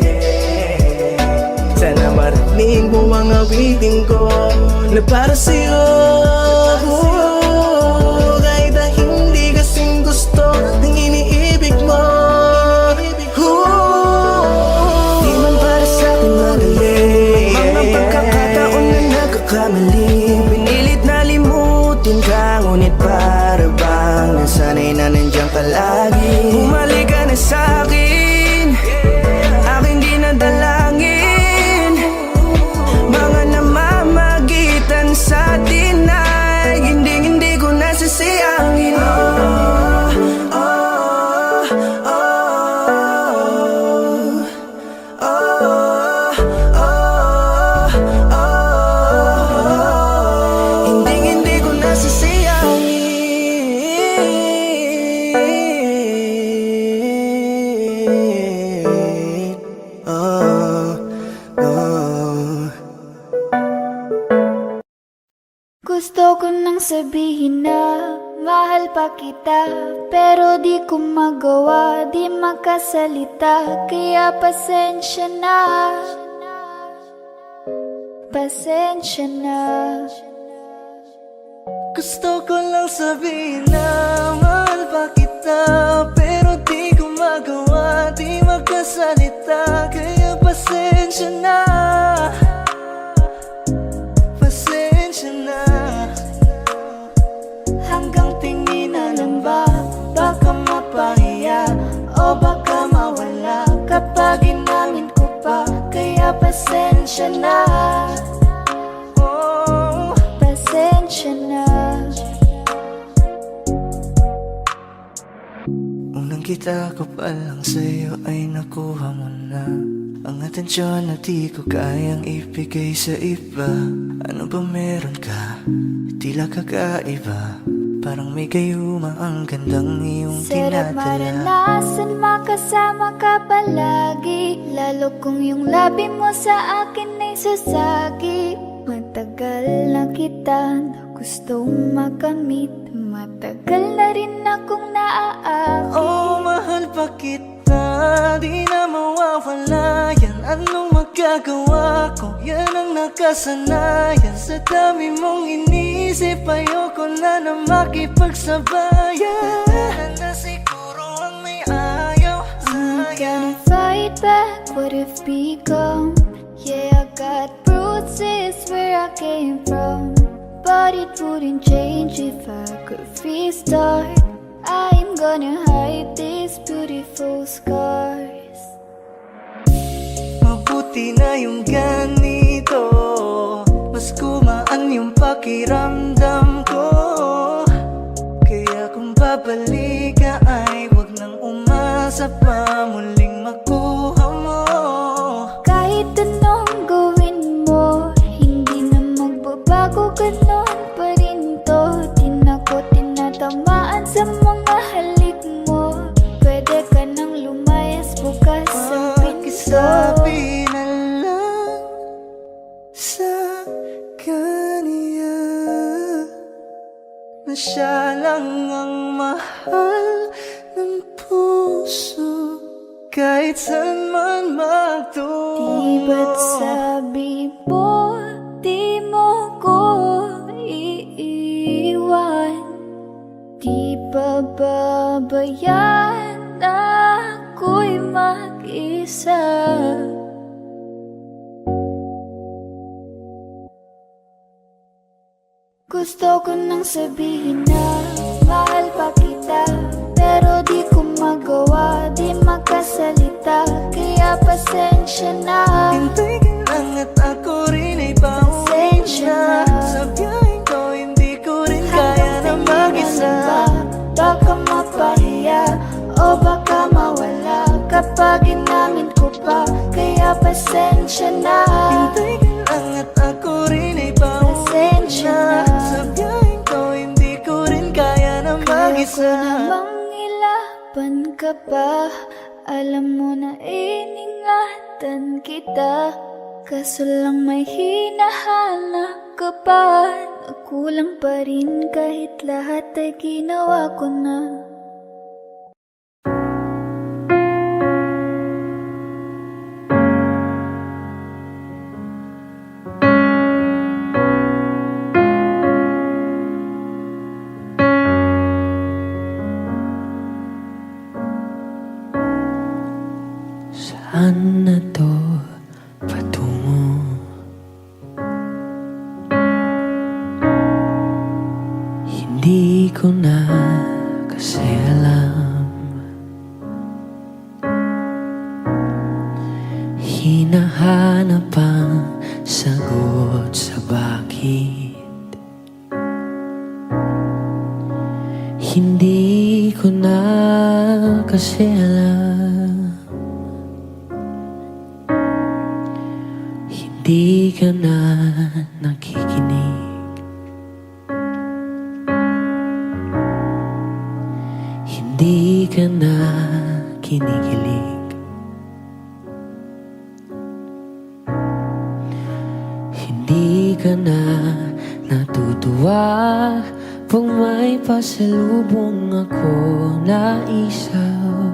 Sana marinig mo ang awitin ko na para sa'yo, kahit na hindi kasing gusto ng iniibig mo. Di man para sa'kin madali, mga pagkakataon na nagkakamali. Pinilit na limutin ka, ngunit para bang nasanay na nandiyan ka lagi. Bumalik ka na sa'kin, aking di nadalangin. Mga namamagitan sa atin ay hindi ko nasasayangin. Hindi ko nasasayangin. Gusto ko nang sabihin na mahal pa kita, pero di ko magawa, di makasalita. Kaya pasensya na, pasensya na. Gusto ko lang sabihin na mahal pa kita, pero di ko magawa, di magkasalita. Kaya pasensya na, pasensya na. Hanggang tingin na lang ba, baka mapahiya o baka mawala kapag inamin ko pa. Kaya pasensya na, Oh, pasensya na. unang kita ko pa lang sa'yo ay nakuha mo na ang atensyon na di ko kayang ibigay sa iba. Ano ba meron ka? Tila kakaiba, parang may gayuma ang gandang iyong Sarap tinatala. maranasan, makasama ka palagi, lalo kung yung labi mo sa akin ay sasagi. Matagal na kita na gustong makamit, Matagal na rin akong naaakit. Oh, mahal pa kita, di na mawawala yan. Anong magagawa ko? Yan ang nakasanayan. Sa dami mong inisip, ayoko na makipagsabayan. Tatanan na siguro ang may ayaw I'm sa'yo. gonna fight back what if become. Yeah, I got bruises where I came from, but it wouldn't change if I could restart. I'm gonna hide these beautiful scars. Mabuti na yung ganito, mas gumaan yung pakiramdam ko. Kaya kung babalik ka ay wag nang umasa pa muling makuha mo. Kahit anong gawin mo, hindi na magbabago, ganon pa rin to. Di na ko tinatamaan sa mga halik mo. Pwede ka nang lumayas, bukas ang pinto. Pakisabi na lang sa kanya na siya lang ang mahal ng puso, kahit saan man magtungo. Di ba't sabi mo, di mo ko iiwan? Di ba babayaan na ako'y mag-isa? Gusto ko nang sabihin na mahal pa kita, pero di ko magawa, di makasalita. Kaya pasensya na. Hintay ka lang at ako rin ay pauwi na. Sa biyaheng ko hindi ko rin kaya na mag-isa. Baka mapahiya o baka mawala kapag inamin ko pa. Kaya pasensya na. Hintay ka lang at ako rin ay pauwi Pasensya na. na. Sa biyaheng ko hindi ko rin kaya na Kaya ko mag-isa. namang ilaban ka pa. Alam mo na iningatan kita, kaso lang may hinahanap ka pa. Nagkulang pa rin kahit lahat ay ginawa ko na. Saan na to patungo? Hindi ko na kasi alam. Hinahanap ang sagot sa bakit. Hindi ko na kasi alam. Hindi ka na nakikinig. Hindi ka na kinikilig. Hindi ka na natutuwa pag may pasalubong ako na isaw.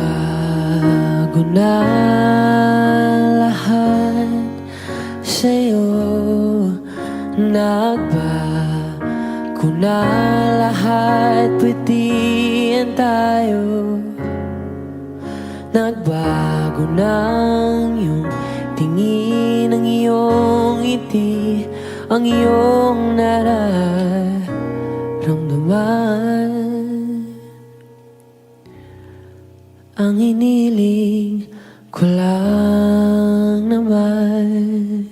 Nagbago na lahat sa'yo. Nagbago na lahat, pwede yan tayo. Nagbago na ang iyong tingin, ang iyong ngiti, ang iyong nararamdaman. Ang iniling ko lang naman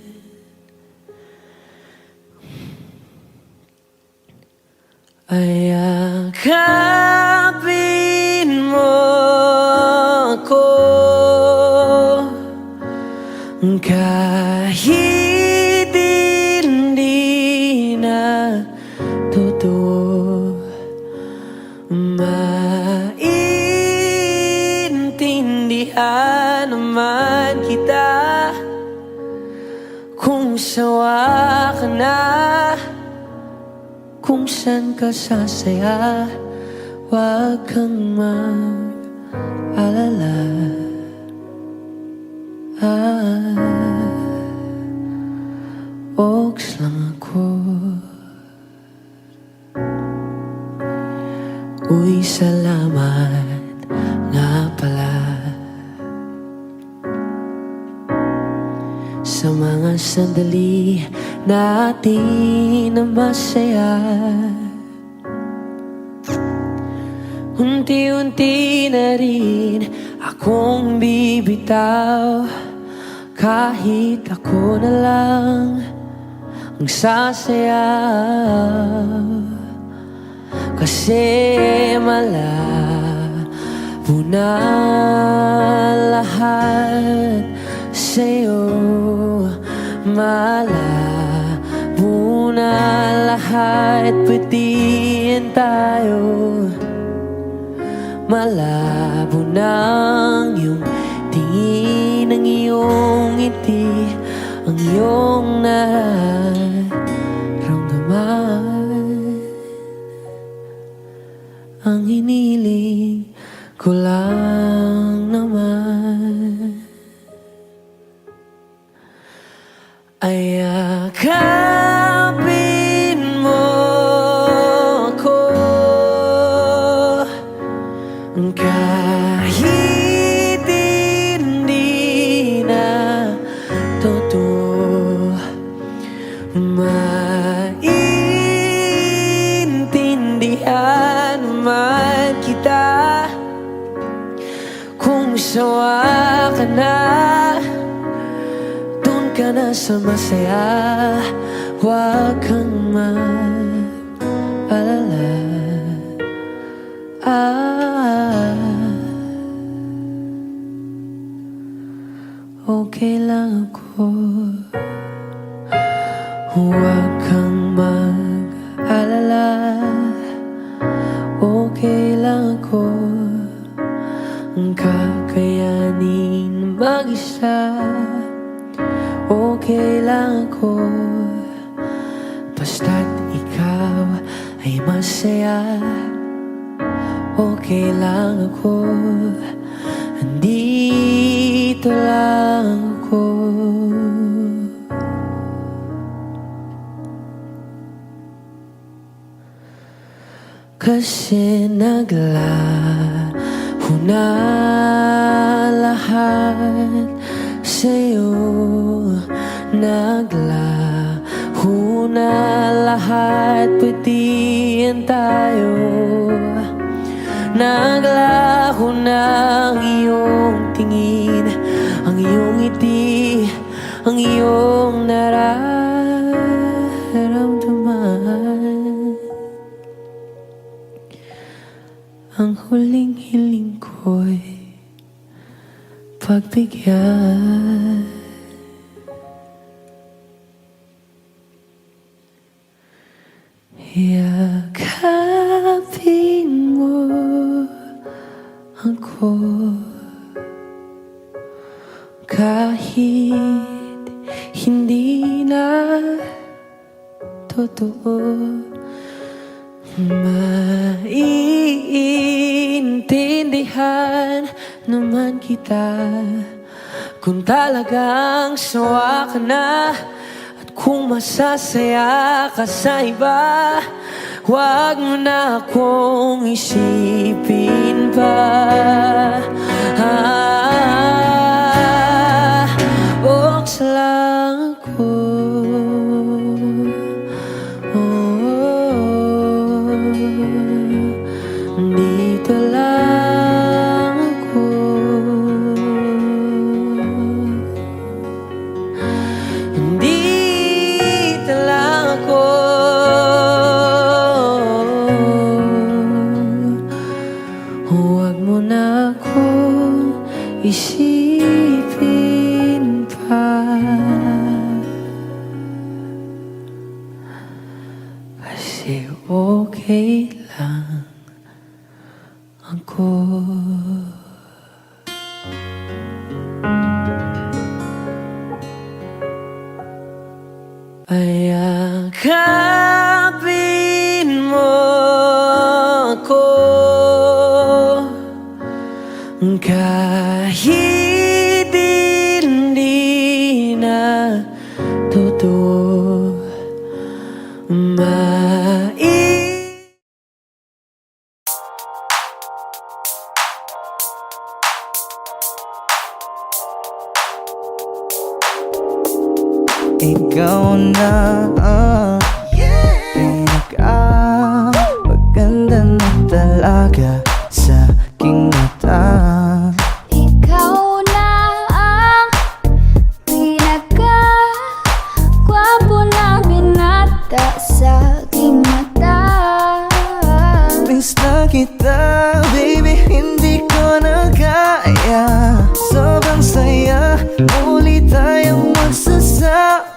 ay yakapin mo ako kahit hindi na totoo. Maintindihan naman kita Kung sawa ka na, kung saan ka sasaya, huwag kang mag-alala. Oaks lang ako. Uy, salamat nga pala sa mga sandali natin na masaya. Unti-unti na rin akong bibitaw, kahit ako na lang ang sasayaw. Kasi malabo na lahat sa'yo, malabo na lahat, patiin tayo. Malabo nang iyong tingin, ang iyong ngiti, ang iyong nararamdaman. Ang hiniling ko lang naman ay yakapin mo ako, kahit hindi na totoo. Maintindihan man kita kung sawa ka na, dun ka na sa masaya, huwag kang mag-alala. Okay lang ako, huwag kang mag-alala. Okay lang ako, kakayanin mag-isa. Okay lang ako, basta't ikaw ay masaya. Okay lang ako, andito lang ako. Kasi naglaho na lahat sa'yo, naglaho na lahat, patiin tayo. Naglaho na ang iyong tingin, ang iyong ngiti, ang iyong nararamdaman. Ang huling hiling ko'y pagbigyan. Yakapin mo ako, kahit hindi na totoo. Maiintindihan naman kita kung talagang sawa ka na, at kung masasaya ka sa iba, huwag mo na akong isipin pa. Oks lang ako. Dito lang ako. Dito lang ako. Huwag mo na akong isipin Yakapin mo ako kahit hindi na totoo. Ikaw na maganda na talaga sa aking mata. Ikaw na ang pinaka-gwapo na binata sa aking mata. Miss na kita, baby, hindi ko na kaya. Sobrang saya, muli tayong magsasama.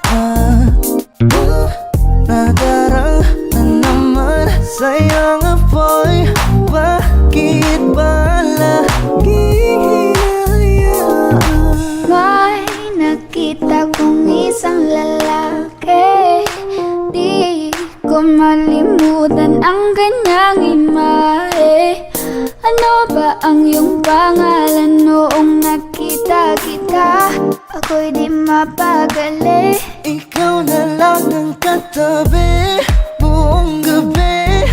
Nadarang na naman sa'yo nga boy. Bakit ba laging hinahayaan? May nakita kong isang lalaki, di ko malimutan ang kanyang imahe. Ano ba ang iyong pangalan noong nakita kita? Ako'y di mapagali. Ikaw na lang ang katabi buong gabi.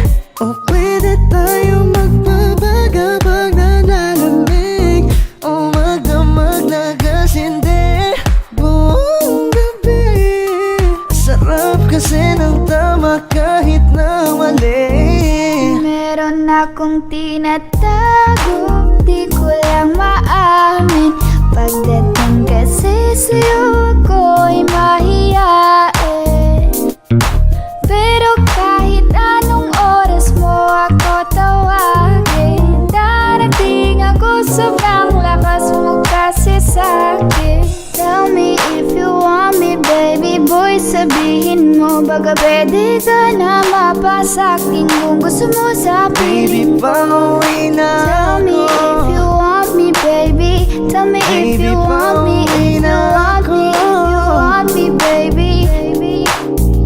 O pwede tayo magbabaga pag nanalamig, o magdamag na gasindi buong gabi. Sarap kasi ng tama kahit na mali. Meron akong tinatago, di ko lang maamin. Pagdating kasi sa'yo ako'y mahiyain. Pero kahit anong oras mo ako tawagin, darating ako, sobrang lakas mo kasi sa'kin. Tell me if you want me, baby boy, sabihin mo baga pwede ka na mapasakin kung gusto mo sa Baby, piling ko. pauwi na Tell me if you want me, baby. Tell me if Baby, you want me, if you want me, if you want me, baby.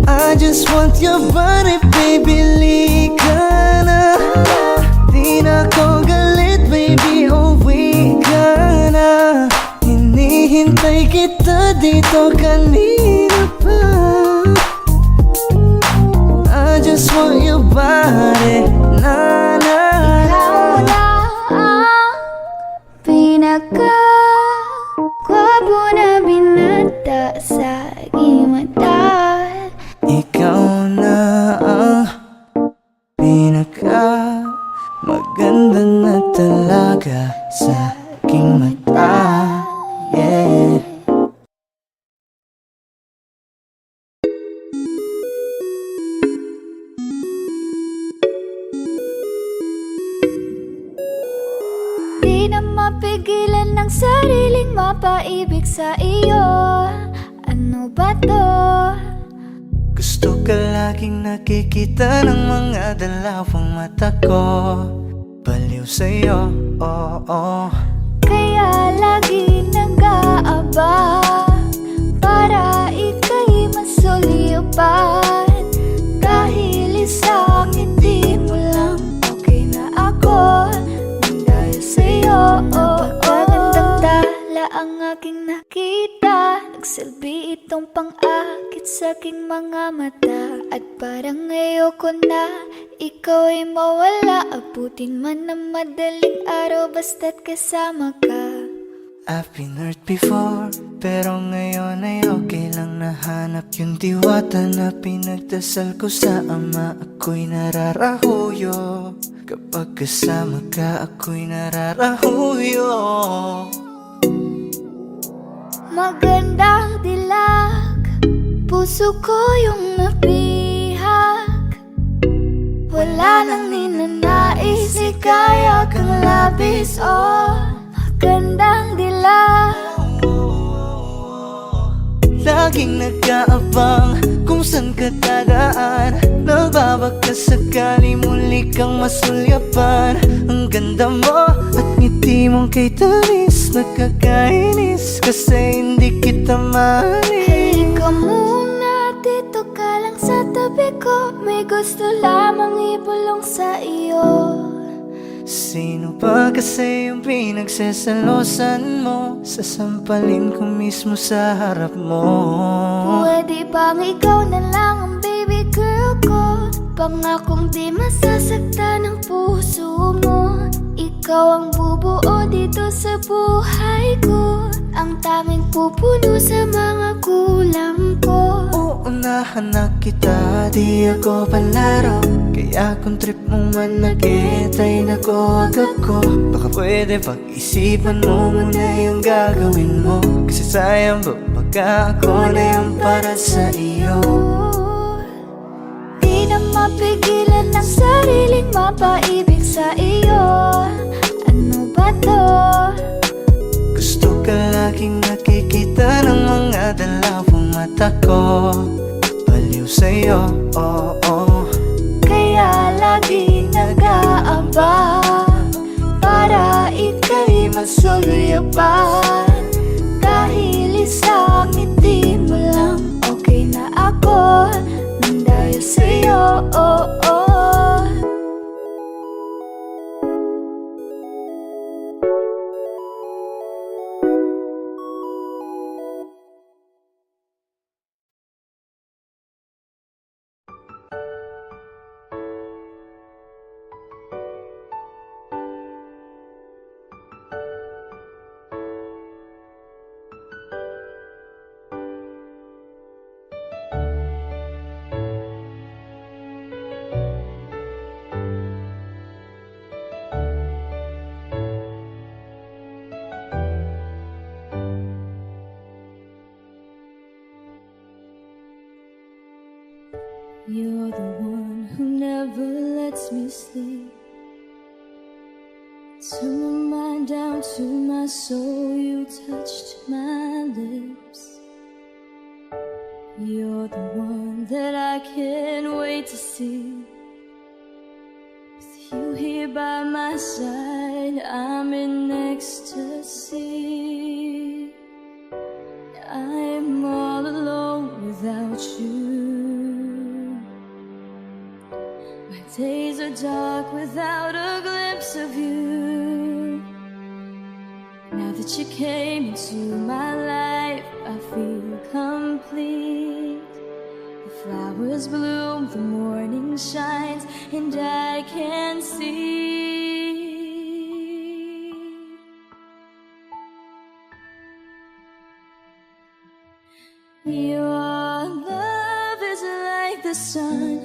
I just want your body, baby, lika na. Di na ko galit, baby, uwi ka na. Hinihintay kita dito kanina pa. I just want your body, na na na. Ikaw na ang pinaka-gwapo na binata sa aking mata. Ikaw na ang pinaka maganda na talaga sa aking mata. Yeah. Di na mapigilan ng sariling mapaibig sa iyo. Ano ba to? Gusto ka laging nakikita ng mga dalawang mata ko. Baliw sa'yo, oo. Kaya lagi nag-aabang para ika'y masulipan. Dahil sa'kin di mo lang okay na ako nang dahil sa'yo. Napakagandang tala ang aking nakita. Nagsilbi itong pang-akit sa aking mga mata. At parang ayoko na ikaw ay mawala. Abutin man ng madaling araw basta't kasama ka. I've been hurt before, pero ngayon ay okay lang. Nahanap yung diwata na pinagdasal ko sa ama. Ako'y nararahuyo, kapag kasama ka ako'y nararahuyo. Magandang dilag, puso ko yung nabihag. Wala nang ninanais, ikaya kang labis. Oh, magandang dilag. Laging nag-aabang kung saan ka dadaan. Nagbabaka sakali muli kang masulyapan. Ang ganda mo at ngiti mong kay tamis. Nakakainis kasi hindi kita mahalin. Halika muna dito tabi ko, may gusto lamang ibulong sa iyo. Sino ba kasi yung pinagsasalosan mo? Sasampalin ko mismo sa harap mo. Pwede bang ikaw na lang ang baby girl ko? Pangakong di masasaktan ang puso mo. Ikaw ang bubuo dito sa buhay ko, ang tanging pupuno sa mga kulang ko. Uunahan na kita, di ako palaro. Kaya kung trip mo man nag-get ay nag-uwag ako. Baka pwede pag-isipan mo muna yung gagawin mo. Kasi sayang ba pagka ako na yung para sa iyo. Di na mapigilan ang sariling mapaibig sa iyo. Ano ba to? Gusto ka laging nakikita ng mga dalawang mata ko. Baliw sa'yo, oo. Kaya lagi nag-aabang para ika'y masulayapan. Dahil isang ngiti mo lang, okay na ako nang dahil sa'yo, oo. You're the one who never lets me sleep. Turn my mind down to my soul, you touched my lips. You're the one that I can't wait to see. With you here by my side, I'm in ecstasy. I'm all alone without you. My days are dark without a glimpse of you. Now that you came into my life, I feel complete. The flowers bloom, the morning shines, and I can see. Your love is like the sun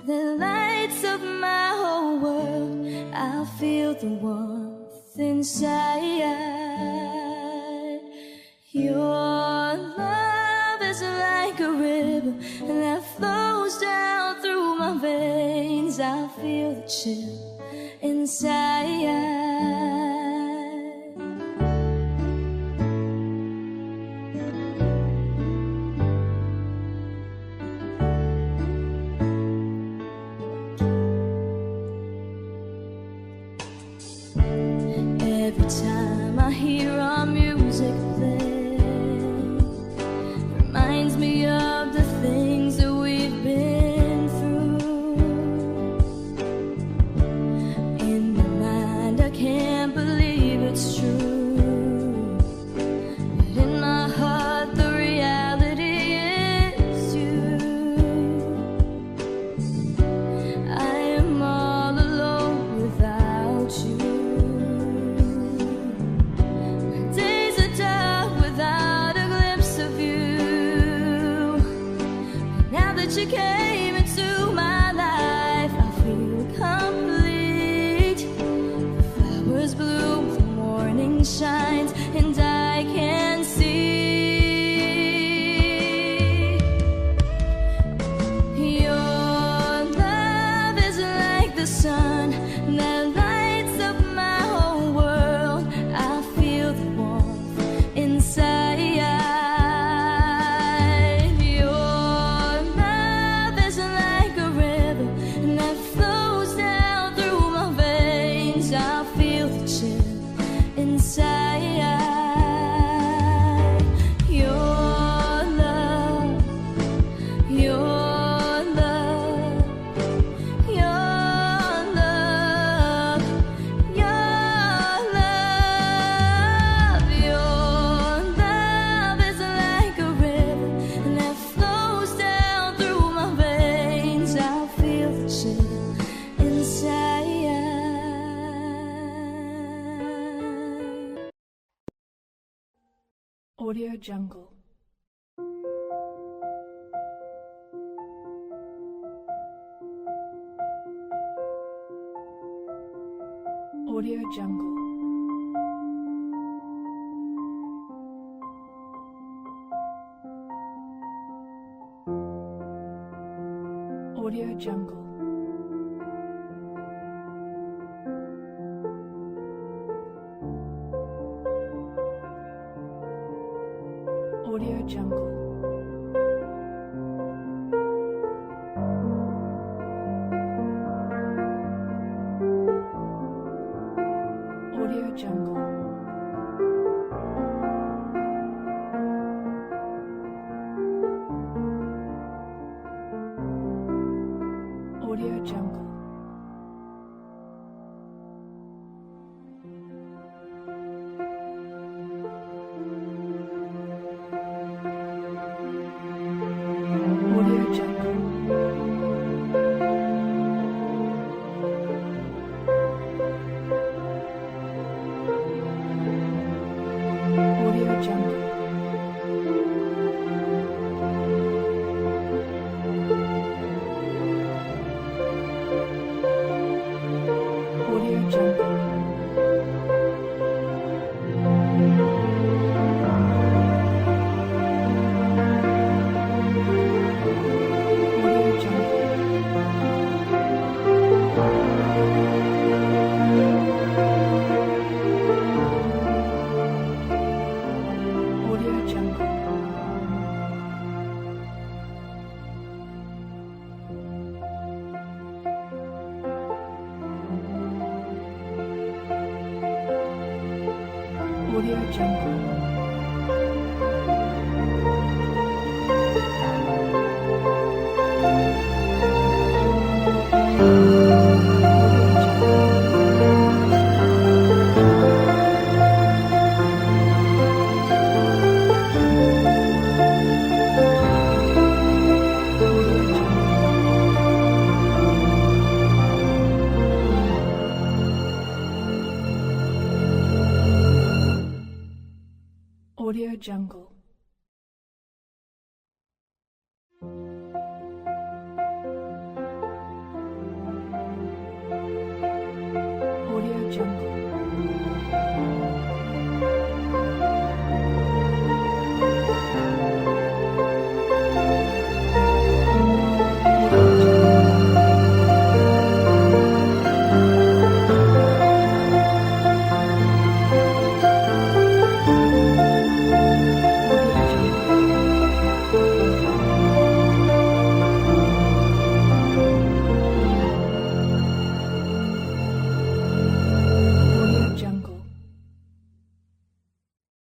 that lights up my whole world. I feel the warmth inside. Your love is like a river that flows down through my veins. I feel the chill inside. Every time I hear our music play, reminds me of the things that we've been through. In my mind I Audio Jungle. Audio Jungle. Audio Jungle. Audio Jungle. Audio Jungle. Audio Jungle. Audio Jungle. Audio Jungle. Audio Jungle. Audio Jungle. Audio Jungle. Audio Jungle. Audio Jungle.